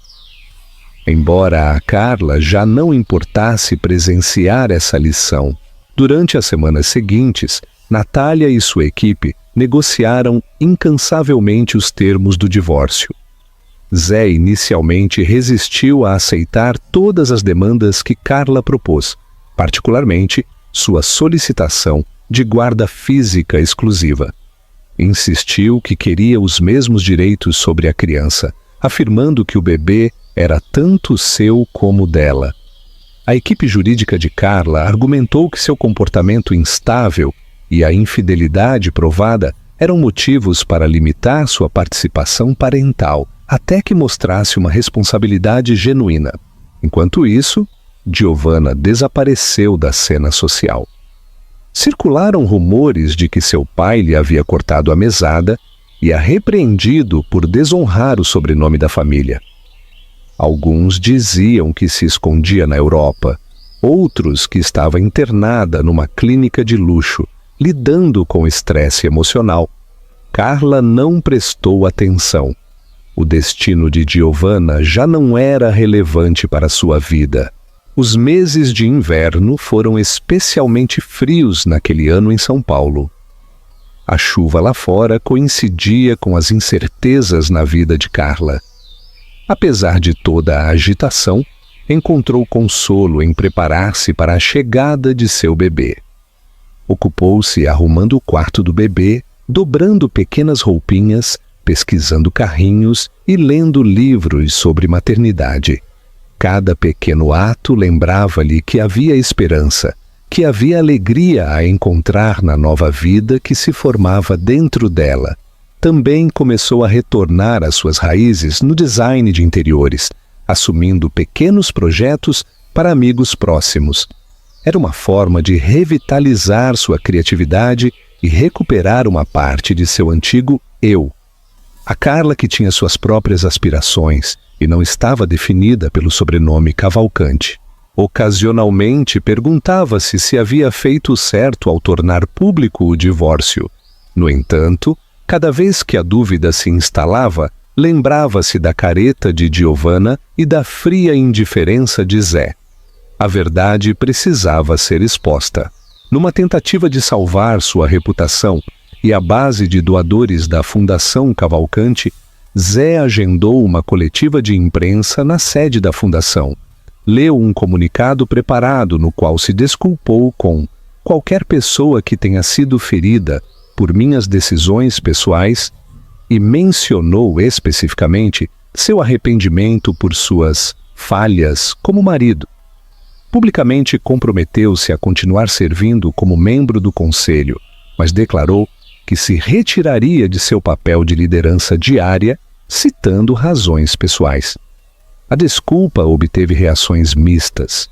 Embora a Carla já não importasse presenciar essa lição, durante as semanas seguintes, Natália e sua equipe negociaram incansavelmente os termos do divórcio. Zé inicialmente resistiu a aceitar todas as demandas que Carla propôs, particularmente sua solicitação de guarda física exclusiva. Insistiu que queria os mesmos direitos sobre a criança, afirmando que o bebê era tanto seu como dela. A equipe jurídica de Carla argumentou que seu comportamento instável e a infidelidade provada eram motivos para limitar sua participação parental, até que mostrasse uma responsabilidade genuína. Enquanto isso, Giovanna desapareceu da cena social. Circularam rumores de que seu pai lhe havia cortado a mesada e a repreendido por desonrar o sobrenome da família. Alguns diziam que se escondia na Europa, outros que estava internada numa clínica de luxo, lidando com estresse emocional. Carla não prestou atenção. O destino de Giovanna já não era relevante para sua vida. Os meses de inverno foram especialmente frios naquele ano em São Paulo. A chuva lá fora coincidia com as incertezas na vida de Carla. Apesar de toda a agitação, encontrou consolo em preparar-se para a chegada de seu bebê. Ocupou-se arrumando o quarto do bebê, dobrando pequenas roupinhas, pesquisando carrinhos e lendo livros sobre maternidade. Cada pequeno ato lembrava-lhe que havia esperança, que havia alegria a encontrar na nova vida que se formava dentro dela. Também começou a retornar às suas raízes no design de interiores, assumindo pequenos projetos para amigos próximos. Era uma forma de revitalizar sua criatividade e recuperar uma parte de seu antigo eu. A Carla que tinha suas próprias aspirações e não estava definida pelo sobrenome Cavalcante. Ocasionalmente perguntava-se se havia feito certo ao tornar público o divórcio. No entanto, cada vez que a dúvida se instalava, lembrava-se da careta de Giovanna e da fria indiferença de Zé. A verdade precisava ser exposta. Numa tentativa de salvar sua reputação e à base de doadores da Fundação Cavalcante, Zé agendou uma coletiva de imprensa na sede da fundação. Leu um comunicado preparado no qual se desculpou com qualquer pessoa que tenha sido ferida por minhas decisões pessoais e mencionou especificamente seu arrependimento por suas falhas como marido. Publicamente comprometeu-se a continuar servindo como membro do conselho, mas declarou que se retiraria de seu papel de liderança diária, citando razões pessoais. A desculpa obteve reações mistas.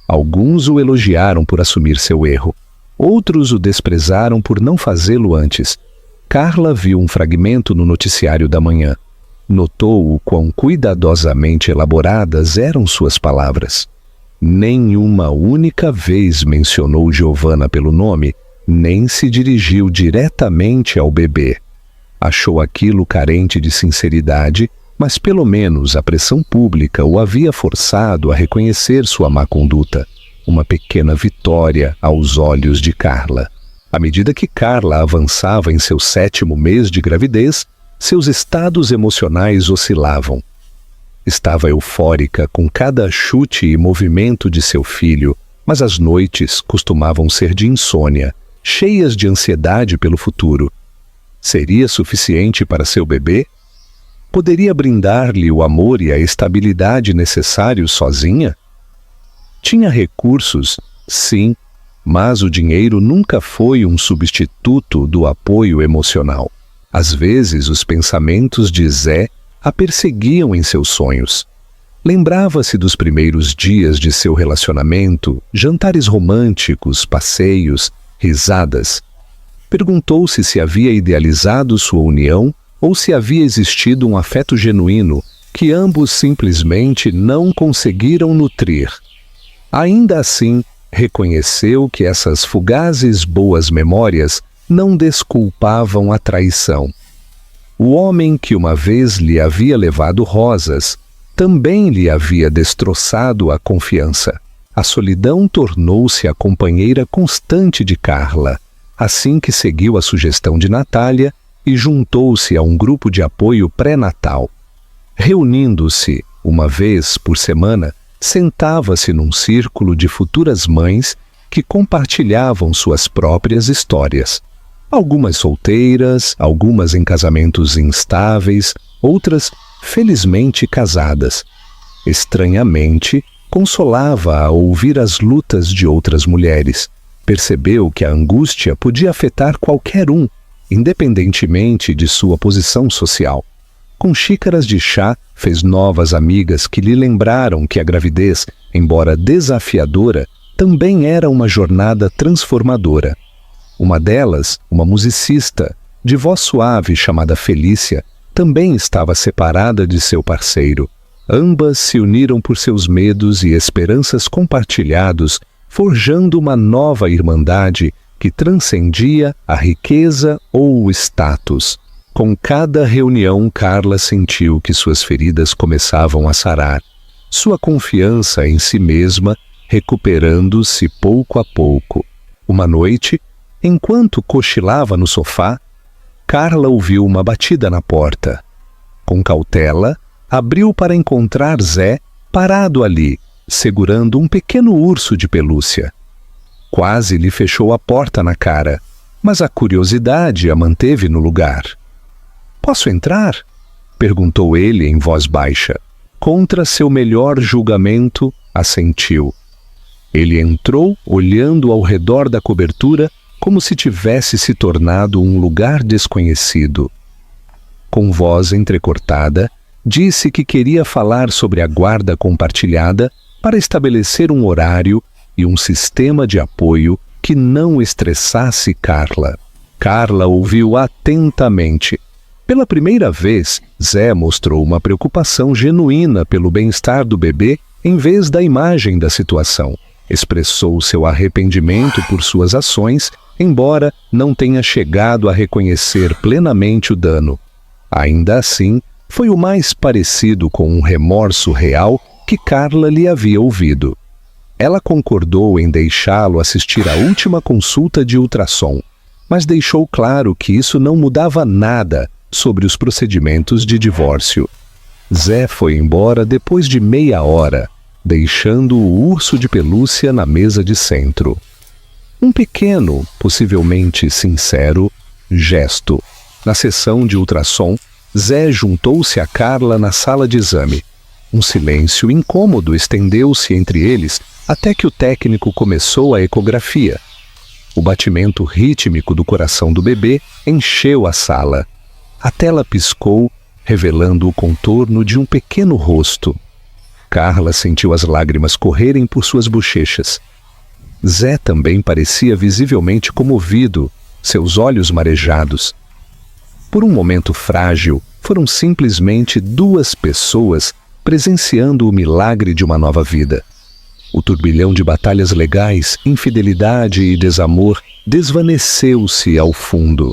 Alguns o elogiaram por assumir seu erro, outros o desprezaram por não fazê-lo antes. Carla viu um fragmento no noticiário da manhã. Notou o quão cuidadosamente elaboradas eram suas palavras. Nenhuma única vez mencionou Giovanna pelo nome, nem se dirigiu diretamente ao bebê. Achou aquilo carente de sinceridade, mas pelo menos a pressão pública o havia forçado a reconhecer sua má conduta, uma pequena vitória aos olhos de Carla. À medida que Carla avançava em seu 7º mês de gravidez, seus estados emocionais oscilavam. Estava eufórica com cada chute e movimento de seu filho, mas as noites costumavam ser de insônia, cheias de ansiedade pelo futuro. Seria suficiente para seu bebê? Poderia brindar-lhe o amor e a estabilidade necessários sozinha? Tinha recursos, sim, mas o dinheiro nunca foi um substituto do apoio emocional. Às vezes, os pensamentos de Zé a perseguiam em seus sonhos. Lembrava-se dos primeiros dias de seu relacionamento, jantares românticos, passeios, risadas. Perguntou-se se havia idealizado sua união ou se havia existido um afeto genuíno que ambos simplesmente não conseguiram nutrir. Ainda assim, reconheceu que essas fugazes boas memórias não desculpavam a traição. O homem que uma vez lhe havia levado rosas também lhe havia destroçado a confiança. A solidão tornou-se a companheira constante de Carla, assim que seguiu a sugestão de Natália e juntou-se a um grupo de apoio pré-natal. Reunindo-se uma vez por semana, sentava-se num círculo de futuras mães que compartilhavam suas próprias histórias. Algumas solteiras, algumas em casamentos instáveis, outras felizmente casadas. Estranhamente, consolava a ouvir as lutas de outras mulheres. Percebeu que a angústia podia afetar qualquer um, independentemente de sua posição social. Com xícaras de chá, fez novas amigas que lhe lembraram que a gravidez, embora desafiadora, também era uma jornada transformadora. Uma delas, uma musicista, de voz suave chamada Felícia, também estava separada de seu parceiro. Ambas se uniram por seus medos e esperanças compartilhados, forjando uma nova irmandade que transcendia a riqueza ou o status. Com cada reunião, Carla sentiu que suas feridas começavam a sarar, sua confiança em si mesma recuperando-se pouco a pouco. Uma noite, enquanto cochilava no sofá, Carla ouviu uma batida na porta. Com cautela, abriu para encontrar Zé parado ali, segurando um pequeno urso de pelúcia. Quase lhe fechou a porta na cara, mas a curiosidade a manteve no lugar. — Posso entrar? — perguntou ele em voz baixa. — contra seu melhor julgamento, assentiu. Ele entrou olhando ao redor da cobertura como se tivesse se tornado um lugar desconhecido. Com voz entrecortada, disse que queria falar sobre a guarda compartilhada para estabelecer um horário e um sistema de apoio que não estressasse Carla. Carla ouviu atentamente. Pela primeira vez, Zé mostrou uma preocupação genuína pelo bem-estar do bebê em vez da imagem da situação. Expressou seu arrependimento por suas ações, embora não tenha chegado a reconhecer plenamente o dano. Ainda assim, foi o mais parecido com um remorso real que Carla lhe havia ouvido. Ela concordou em deixá-lo assistir à última consulta de ultrassom, mas deixou claro que isso não mudava nada sobre os procedimentos de divórcio. Zé foi embora depois de meia hora, deixando o urso de pelúcia na mesa de centro. Um pequeno, possivelmente sincero, gesto. Na sessão de ultrassom, Zé juntou-se a Carla na sala de exame. Um silêncio incômodo estendeu-se entre eles até que o técnico começou a ecografia. O batimento rítmico do coração do bebê encheu a sala. A tela piscou, revelando o contorno de um pequeno rosto. Carla sentiu as lágrimas correrem por suas bochechas. Zé também parecia visivelmente comovido, seus olhos marejados. Por um momento frágil, foram simplesmente duas pessoas presenciando o milagre de uma nova vida. O turbilhão de batalhas legais, infidelidade e desamor desvaneceu-se ao fundo.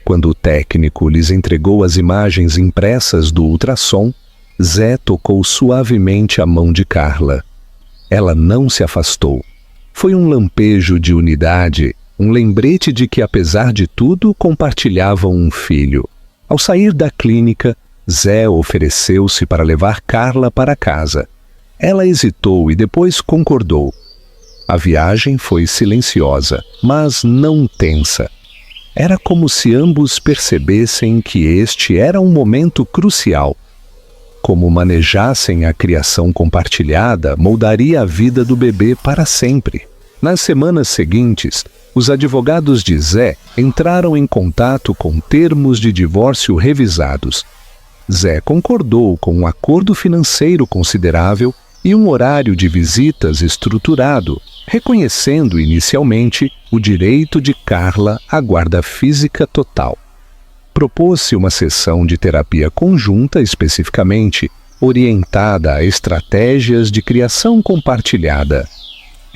Quando o técnico lhes entregou as imagens impressas do ultrassom, Zé tocou suavemente a mão de Carla. Ela não se afastou. Foi um lampejo de unidade, um lembrete de que, apesar de tudo, compartilhavam um filho. Ao sair da clínica, Zé ofereceu-se para levar Carla para casa. Ela hesitou e depois concordou. A viagem foi silenciosa, mas não tensa. Era como se ambos percebessem que este era um momento crucial. Como manejassem a criação compartilhada moldaria a vida do bebê para sempre. Nas semanas seguintes, os advogados de Zé entraram em contato com termos de divórcio revisados. Zé concordou com um acordo financeiro considerável e um horário de visitas estruturado, reconhecendo inicialmente o direito de Carla à guarda física total. Propôs-se uma sessão de terapia conjunta especificamente orientada a estratégias de criação compartilhada.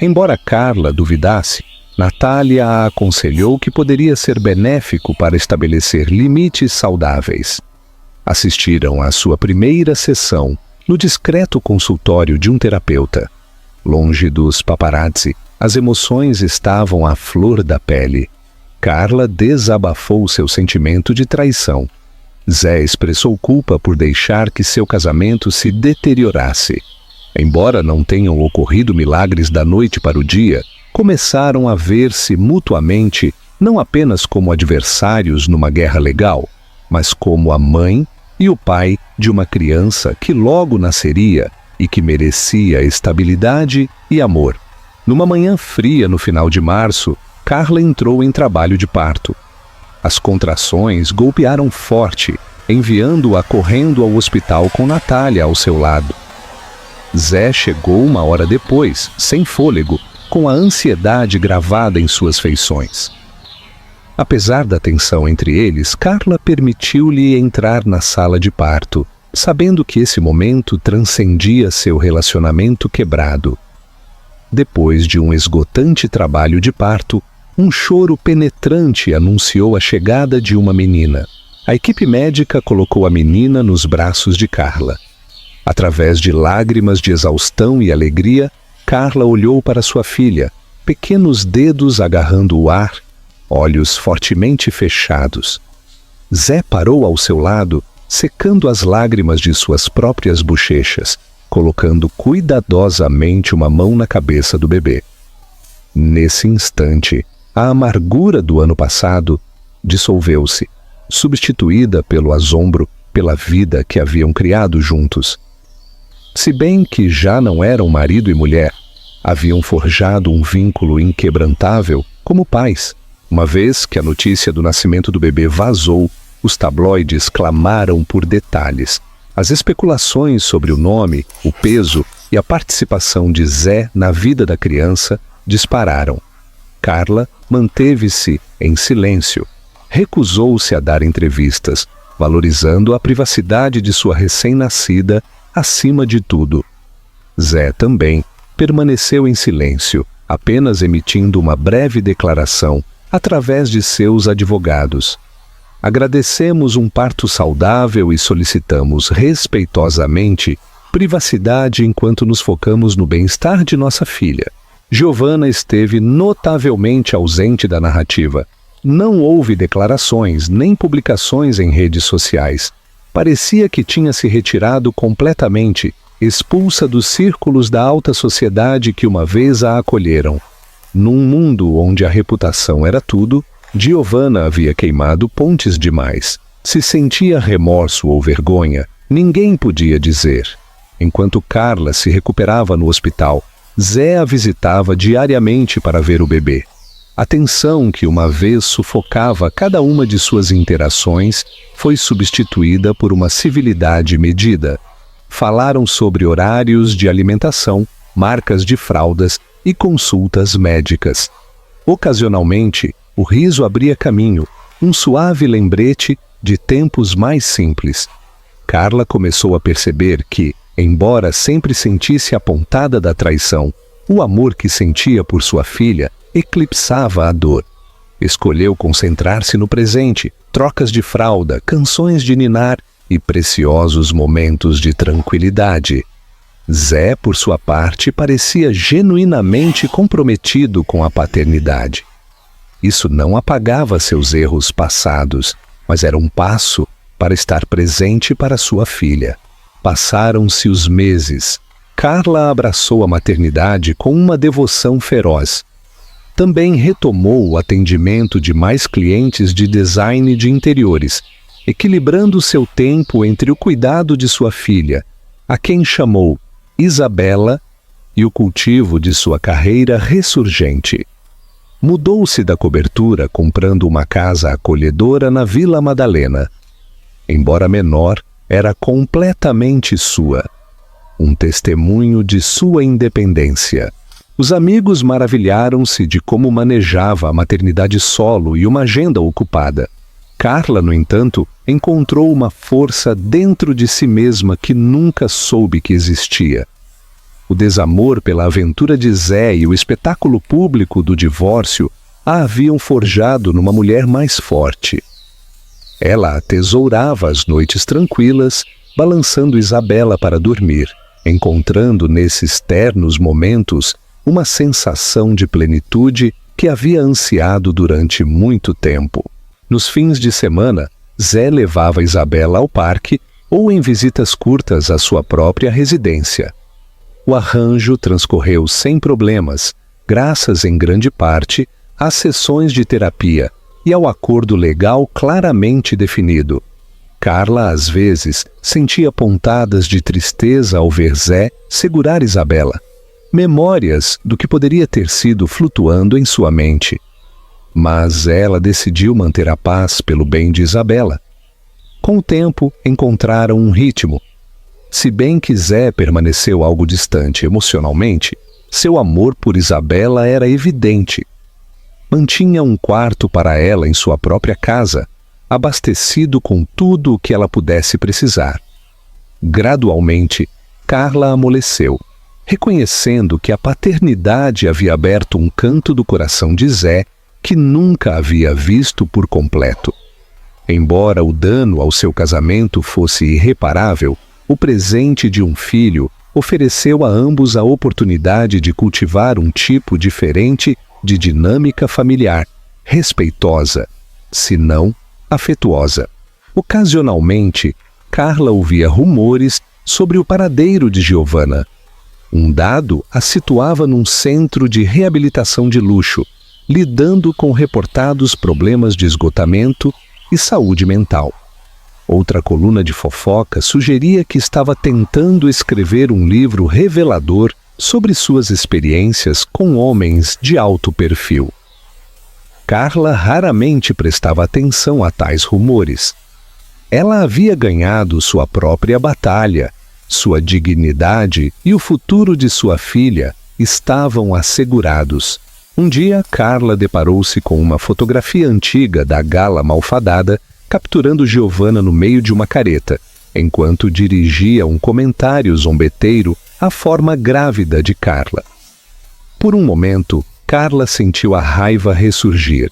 Embora Carla duvidasse, Natália a aconselhou que poderia ser benéfico para estabelecer limites saudáveis. Assistiram à sua primeira sessão no discreto consultório de um terapeuta. Longe dos paparazzi, as emoções estavam à flor da pele. Carla desabafou seu sentimento de traição. Zé expressou culpa por deixar que seu casamento se deteriorasse. Embora não tenham ocorrido milagres da noite para o dia, começaram a ver-se mutuamente não apenas como adversários numa guerra legal, mas como a mãe e o pai de uma criança que logo nasceria e que merecia estabilidade e amor. Numa manhã fria no final de março, Carla entrou em trabalho de parto. As contrações golpearam forte, enviando-a correndo ao hospital com Natália ao seu lado. Zé chegou uma hora depois, sem fôlego, com a ansiedade gravada em suas feições. Apesar da tensão entre eles, Carla permitiu-lhe entrar na sala de parto, sabendo que esse momento transcendia seu relacionamento quebrado. Depois de um esgotante trabalho de parto, um choro penetrante anunciou a chegada de uma menina. A equipe médica colocou a menina nos braços de Carla. Através de lágrimas de exaustão e alegria, Carla olhou para sua filha, pequenos dedos agarrando o ar, olhos fortemente fechados. Zé parou ao seu lado, secando as lágrimas de suas próprias bochechas, colocando cuidadosamente uma mão na cabeça do bebê. Nesse instante, a amargura do ano passado dissolveu-se, substituída pelo assombro pela vida que haviam criado juntos. Se bem que já não eram marido e mulher, haviam forjado um vínculo inquebrantável como pais. Uma vez que a notícia do nascimento do bebê vazou, os tabloides clamaram por detalhes. As especulações sobre o nome, o peso e a participação de Zé na vida da criança dispararam. Carla manteve-se em silêncio. Recusou-se a dar entrevistas, valorizando a privacidade de sua recém-nascida acima de tudo. Zé também permaneceu em silêncio, apenas emitindo uma breve declaração através de seus advogados. Agradecemos um parto saudável e solicitamos respeitosamente privacidade enquanto nos focamos no bem-estar de nossa filha. Giovanna esteve notavelmente ausente da narrativa. Não houve declarações nem publicações em redes sociais. Parecia que tinha se retirado completamente, expulsa dos círculos da alta sociedade que uma vez a acolheram. Num mundo onde a reputação era tudo, Giovanna havia queimado pontes demais. Se sentia remorso ou vergonha, ninguém podia dizer. Enquanto Carla se recuperava no hospital, Zé a visitava diariamente para ver o bebê. A tensão que uma vez sufocava cada uma de suas interações foi substituída por uma civilidade medida. Falaram sobre horários de alimentação, marcas de fraldas e consultas médicas. Ocasionalmente, o riso abria caminho, um suave lembrete de tempos mais simples. Carla começou a perceber que, embora sempre sentisse a pontada da traição, o amor que sentia por sua filha eclipsava a dor. Escolheu concentrar-se no presente, trocas de fralda, canções de ninar e preciosos momentos de tranquilidade. Zé, por sua parte, parecia genuinamente comprometido com a paternidade. Isso não apagava seus erros passados, mas era um passo para estar presente para sua filha. Passaram-se os meses. Carla abraçou a maternidade com uma devoção feroz. Também retomou o atendimento de mais clientes de design de interiores, equilibrando seu tempo entre o cuidado de sua filha, a quem chamou Isabela, e o cultivo de sua carreira ressurgente. Mudou-se da cobertura comprando uma casa acolhedora na Vila Madalena. Embora menor, era completamente sua. Um testemunho de sua independência. Os amigos maravilharam-se de como manejava a maternidade solo e uma agenda ocupada. Carla, no entanto, encontrou uma força dentro de si mesma que nunca soube que existia. O desamor pela aventura de Zé e o espetáculo público do divórcio a haviam forjado numa mulher mais forte. Ela atesourava as noites tranquilas, balançando Isabela para dormir, encontrando nesses ternos momentos uma sensação de plenitude que havia ansiado durante muito tempo. Nos fins de semana, Zé levava Isabela ao parque ou em visitas curtas à sua própria residência. O arranjo transcorreu sem problemas, graças em grande parte às sessões de terapia e ao acordo legal claramente definido. Carla, às vezes, sentia pontadas de tristeza ao ver Zé segurar Isabela, memórias do que poderia ter sido flutuando em sua mente. Mas ela decidiu manter a paz pelo bem de Isabela. Com o tempo, encontraram um ritmo. Se bem que Zé permaneceu algo distante emocionalmente, seu amor por Isabela era evidente. Mantinha um quarto para ela em sua própria casa, abastecido com tudo o que ela pudesse precisar. Gradualmente, Carla amoleceu, reconhecendo que a paternidade havia aberto um canto do coração de Zé que nunca havia visto por completo. Embora o dano ao seu casamento fosse irreparável, o presente de um filho ofereceu a ambos a oportunidade de cultivar um tipo diferente de dinâmica familiar, respeitosa, se não afetuosa. Ocasionalmente, Carla ouvia rumores sobre o paradeiro de Giovanna. Um dado a situava num centro de reabilitação de luxo, lidando com reportados problemas de esgotamento e saúde mental. Outra coluna de fofoca sugeria que estava tentando escrever um livro revelador sobre suas experiências com homens de alto perfil. Carla raramente prestava atenção a tais rumores. Ela havia ganhado sua própria batalha, sua dignidade e o futuro de sua filha estavam assegurados. Um dia, Carla deparou-se com uma fotografia antiga da gala malfadada, capturando Giovanna no meio de uma careta, enquanto dirigia um comentário zombeteiro à forma grávida de Carla. Por um momento, Carla sentiu a raiva ressurgir.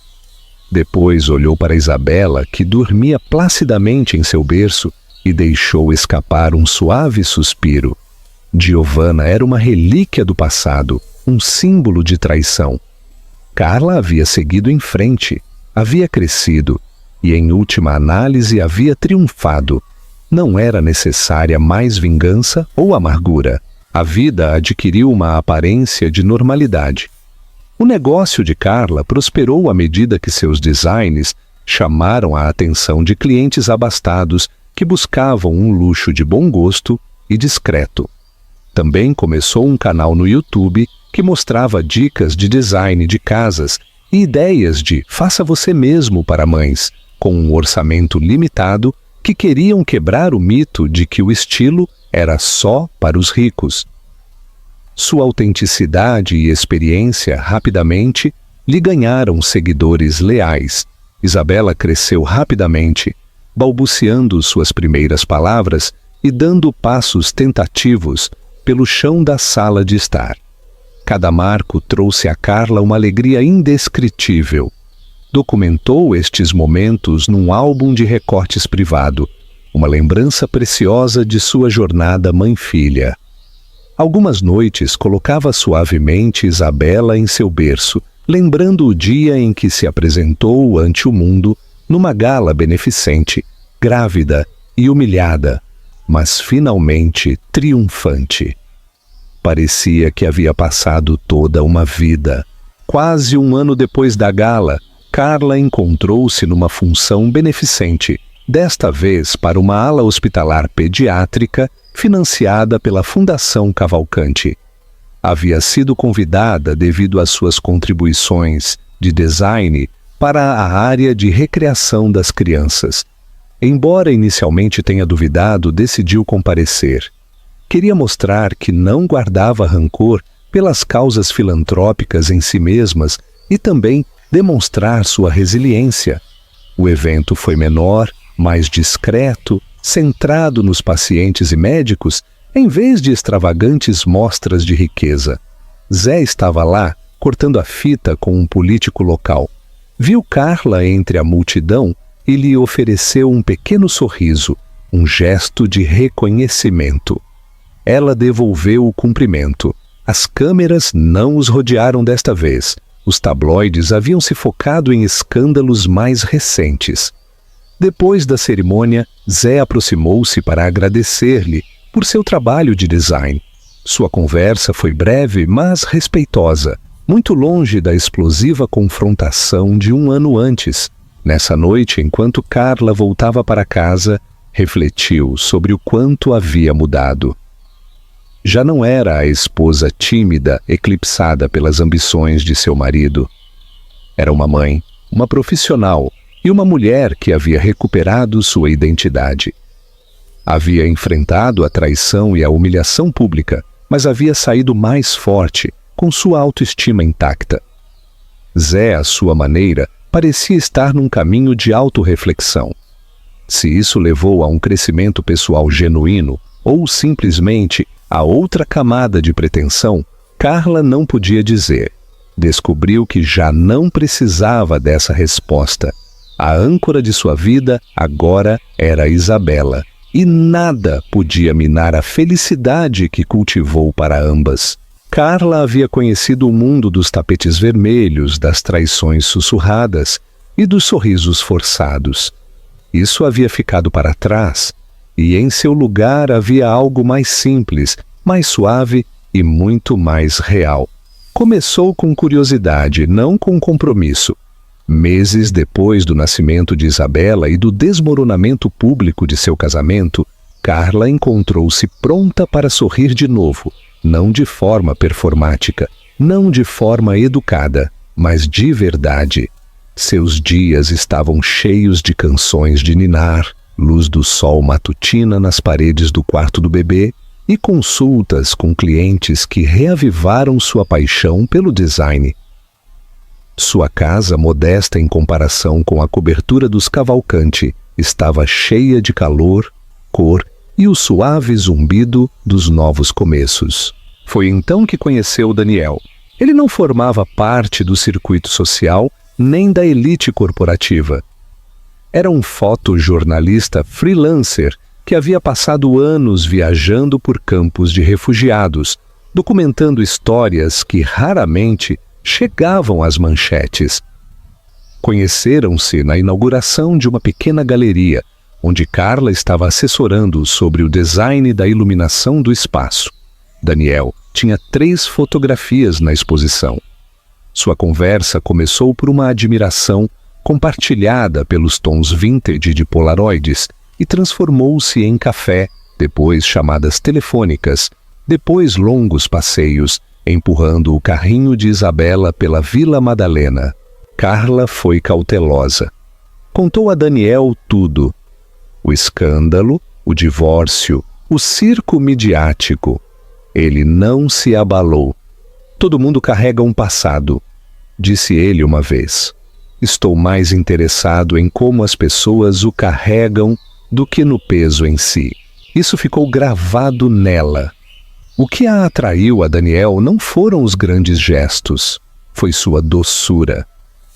Depois olhou para Isabela, que dormia placidamente em seu berço, e deixou escapar um suave suspiro. Giovanna era uma relíquia do passado, um símbolo de traição. Carla havia seguido em frente, havia crescido, e em última análise havia triunfado. Não era necessária mais vingança ou amargura. A vida adquiriu uma aparência de normalidade. O negócio de Carla prosperou à medida que seus designs chamaram a atenção de clientes abastados que buscavam um luxo de bom gosto e discreto. Também começou um canal no YouTube que mostrava dicas de design de casas e ideias de faça você mesmo para mães, com um orçamento limitado, que queriam quebrar o mito de que o estilo era só para os ricos. Sua autenticidade e experiência rapidamente lhe ganharam seguidores leais. Isabela cresceu rapidamente, balbuciando suas primeiras palavras e dando passos tentativos pelo chão da sala de estar. Cada marco trouxe a Carla uma alegria indescritível. Documentou estes momentos num álbum de recortes privado, uma lembrança preciosa de sua jornada mãe-filha. Algumas noites colocava suavemente Isabela em seu berço, lembrando o dia em que se apresentou ante o mundo numa gala beneficente, grávida e humilhada, mas finalmente triunfante. Parecia que havia passado toda uma vida. Quase um ano depois da gala, Carla encontrou-se numa função beneficente, desta vez para uma ala hospitalar pediátrica financiada pela Fundação Cavalcante. Havia sido convidada devido às suas contribuições de design para a área de recreação das crianças. Embora inicialmente tenha duvidado, decidiu comparecer. Queria mostrar que não guardava rancor pelas causas filantrópicas em si mesmas e também demonstrar sua resiliência. O evento foi menor, mais discreto, centrado nos pacientes e médicos, em vez de extravagantes mostras de riqueza. Zé estava lá, cortando a fita com um político local. Viu Carla entre a multidão e lhe ofereceu um pequeno sorriso, um gesto de reconhecimento. Ela devolveu o cumprimento. As câmeras não os rodearam desta vez. Os tabloides haviam se focado em escândalos mais recentes. Depois da cerimônia, Zé aproximou-se para agradecer-lhe por seu trabalho de design. Sua conversa foi breve, mas respeitosa, muito longe da explosiva confrontação de um ano antes. Nessa noite, enquanto Carla voltava para casa, refletiu sobre o quanto havia mudado. Já não era a esposa tímida, eclipsada pelas ambições de seu marido. Era uma mãe, uma profissional e uma mulher que havia recuperado sua identidade. Havia enfrentado a traição e a humilhação pública, mas havia saído mais forte, com sua autoestima intacta. Zé, à sua maneira, parecia estar num caminho de autorreflexão. Se isso levou a um crescimento pessoal genuíno ou simplesmente a outra camada de pretensão, Carla não podia dizer. Descobriu que já não precisava dessa resposta. A âncora de sua vida agora era Isabela, e nada podia minar a felicidade que cultivou para ambas. Carla havia conhecido o mundo dos tapetes vermelhos, das traições sussurradas e dos sorrisos forçados. Isso havia ficado para trás, e em seu lugar havia algo mais simples, mais suave e muito mais real. Começou com curiosidade, não com compromisso. Meses depois do nascimento de Isabela e do desmoronamento público de seu casamento, Carla encontrou-se pronta para sorrir de novo, não de forma performática, não de forma educada, mas de verdade. Seus dias estavam cheios de canções de ninar, luz do sol matutina nas paredes do quarto do bebê e consultas com clientes que reavivaram sua paixão pelo design. Sua casa, modesta em comparação com a cobertura dos Cavalcante, estava cheia de calor, cor e o suave zumbido dos novos começos. Foi então que conheceu Daniel. Ele não formava parte do circuito social nem da elite corporativa. Era um fotojornalista freelancer que havia passado anos viajando por campos de refugiados, documentando histórias que raramente chegavam às manchetes. Conheceram-se na inauguração de uma pequena galeria, onde Carla estava assessorando sobre o design da iluminação do espaço. Daniel tinha 3 fotografias na exposição. Sua conversa começou por uma admiração compartilhada pelos tons vintage de polaroides e transformou-se em café, depois chamadas telefônicas, depois longos passeios, empurrando o carrinho de Isabela pela Vila Madalena. Carla foi cautelosa. Contou a Daniel tudo. O escândalo, o divórcio, o circo midiático. Ele não se abalou. Todo mundo carrega um passado, disse ele uma vez. Estou mais interessado em como as pessoas o carregam do que no peso em si. Isso ficou gravado nela. O que a atraiu a Daniel não foram os grandes gestos, foi sua doçura.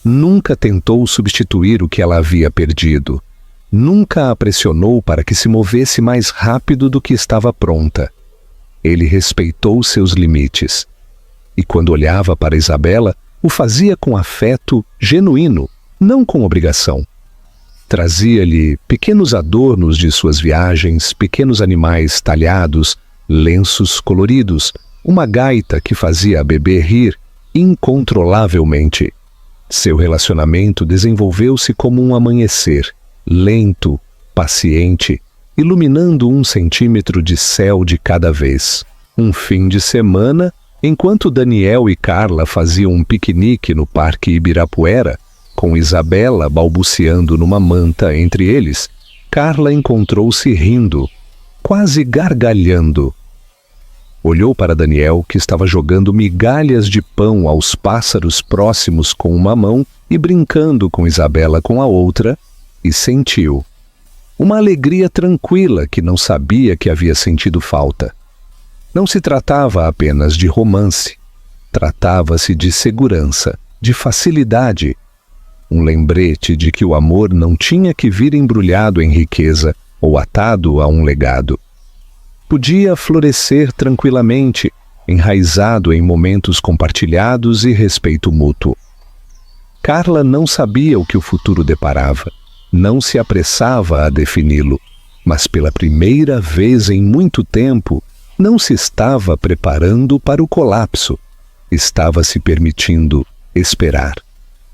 Nunca tentou substituir o que ela havia perdido. Nunca a pressionou para que se movesse mais rápido do que estava pronta. Ele respeitou seus limites. E quando olhava para Isabela, o fazia com afeto genuíno, não com obrigação. Trazia-lhe pequenos adornos de suas viagens, pequenos animais talhados, lenços coloridos, uma gaita que fazia a bebê rir incontrolavelmente. Seu relacionamento desenvolveu-se como um amanhecer, lento, paciente, iluminando 1 centímetro de céu de cada vez. Um fim de semana, enquanto Daniel e Carla faziam um piquenique no Parque Ibirapuera, com Isabela balbuciando numa manta entre eles, Carla encontrou-se rindo, quase gargalhando. Olhou para Daniel, que estava jogando migalhas de pão aos pássaros próximos com uma mão e brincando com Isabela com a outra, e sentiu uma alegria tranquila que não sabia que havia sentido falta. Não se tratava apenas de romance. Tratava-se de segurança, de facilidade. Um lembrete de que o amor não tinha que vir embrulhado em riqueza ou atado a um legado. Podia florescer tranquilamente, enraizado em momentos compartilhados e respeito mútuo. Carla não sabia o que o futuro deparava. Não se apressava a defini-lo, mas pela primeira vez em muito tempo, não se estava preparando para o colapso. Estava se permitindo esperar.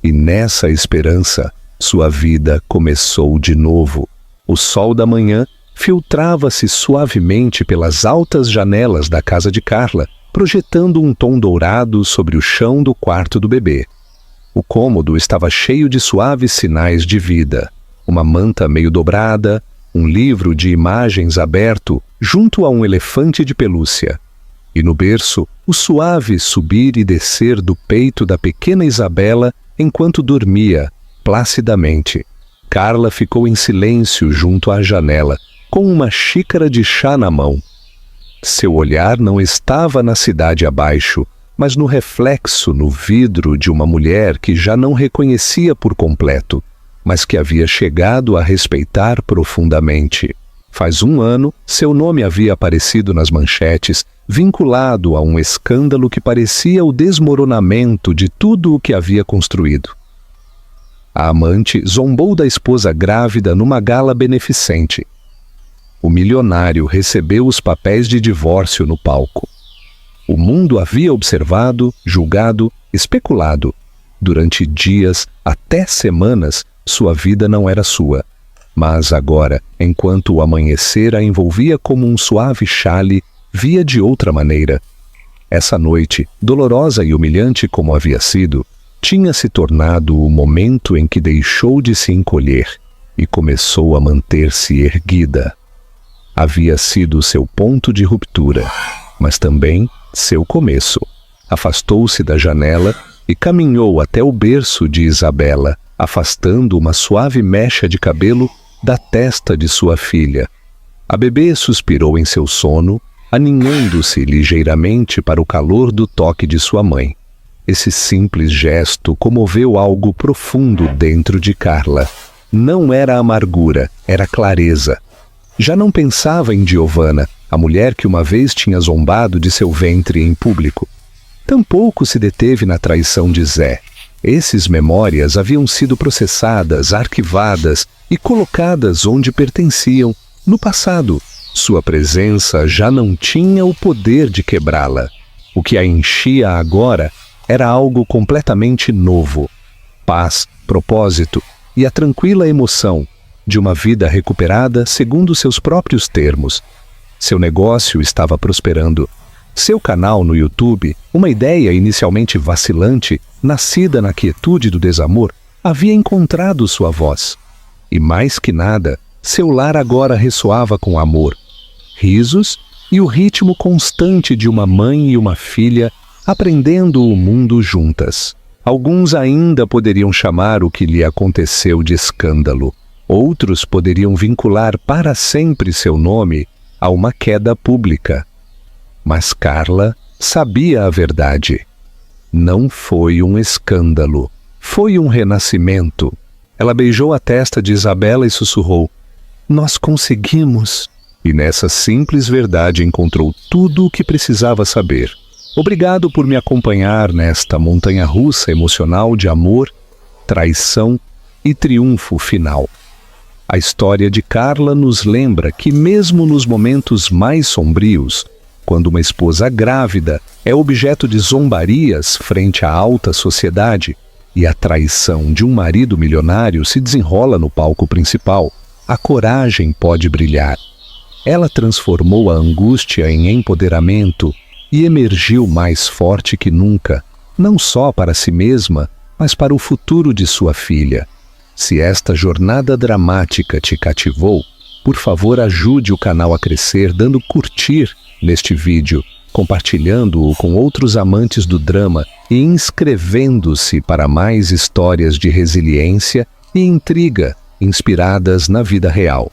E nessa esperança, sua vida começou de novo. O sol da manhã filtrava-se suavemente pelas altas janelas da casa de Carla, projetando um tom dourado sobre o chão do quarto do bebê. O cômodo estava cheio de suaves sinais de vida. Uma manta meio dobrada, um livro de imagens aberto junto a um elefante de pelúcia. E no berço, o suave subir e descer do peito da pequena Isabela enquanto dormia, placidamente. Carla ficou em silêncio junto à janela, com uma xícara de chá na mão. Seu olhar não estava na cidade abaixo, mas no reflexo no vidro de uma mulher que já não reconhecia por completo, mas que havia chegado a respeitar profundamente. Faz 1 ano, seu nome havia aparecido nas manchetes, vinculado a um escândalo que parecia o desmoronamento de tudo o que havia construído. A amante zombou da esposa grávida numa gala beneficente. O milionário recebeu os papéis de divórcio no palco. O mundo havia observado, julgado, especulado. Durante dias, até semanas, sua vida não era sua. Mas agora, enquanto o amanhecer a envolvia como um suave xale, via de outra maneira. Essa noite, dolorosa e humilhante como havia sido, tinha se tornado o momento em que deixou de se encolher e começou a manter-se erguida. Havia sido seu ponto de ruptura, mas também seu começo. Afastou-se da janela e caminhou até o berço de Isabela, afastando uma suave mecha de cabelo da testa de sua filha. A bebê suspirou em seu sono, aninhando-se ligeiramente para o calor do toque de sua mãe. Esse simples gesto comoveu algo profundo dentro de Carla. Não era amargura, era clareza. Já não pensava em Giovanna, a mulher que uma vez tinha zombado de seu ventre em público. Tampouco se deteve na traição de Zé. Essas memórias haviam sido processadas, arquivadas e colocadas onde pertenciam, no passado. Sua presença já não tinha o poder de quebrá-la. O que a enchia agora era algo completamente novo. Paz, propósito e a tranquila emoção de uma vida recuperada segundo seus próprios termos. Seu negócio estava prosperando. Seu canal no YouTube, uma ideia inicialmente vacilante, nascida na quietude do desamor, havia encontrado sua voz. E mais que nada, seu lar agora ressoava com amor, risos e o ritmo constante de uma mãe e uma filha aprendendo o mundo juntas. Alguns ainda poderiam chamar o que lhe aconteceu de escândalo. Outros poderiam vincular para sempre seu nome a uma queda pública. Mas Carla sabia a verdade. Não foi um escândalo, foi um renascimento. Ela beijou a testa de Isabela e sussurrou: "Nós conseguimos." E nessa simples verdade encontrou tudo o que precisava saber. Obrigado por me acompanhar nesta montanha-russa emocional de amor, traição e triunfo final. A história de Carla nos lembra que mesmo nos momentos mais sombrios, quando uma esposa grávida é objeto de zombarias frente à alta sociedade e a traição de um marido milionário se desenrola no palco principal, a coragem pode brilhar. Ela transformou a angústia em empoderamento e emergiu mais forte que nunca, não só para si mesma, mas para o futuro de sua filha. Se esta jornada dramática te cativou, por favor ajude o canal a crescer dando curtir neste vídeo, compartilhando-o com outros amantes do drama e inscrevendo-se para mais histórias de resiliência e intriga inspiradas na vida real.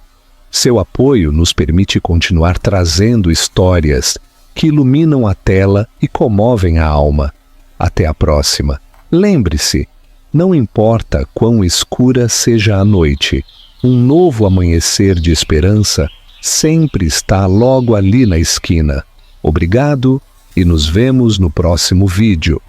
Seu apoio nos permite continuar trazendo histórias que iluminam a tela e comovem a alma. Até a próxima. Lembre-se, não importa quão escura seja a noite, um novo amanhecer de esperança sempre está logo ali na esquina. Obrigado e nos vemos no próximo vídeo.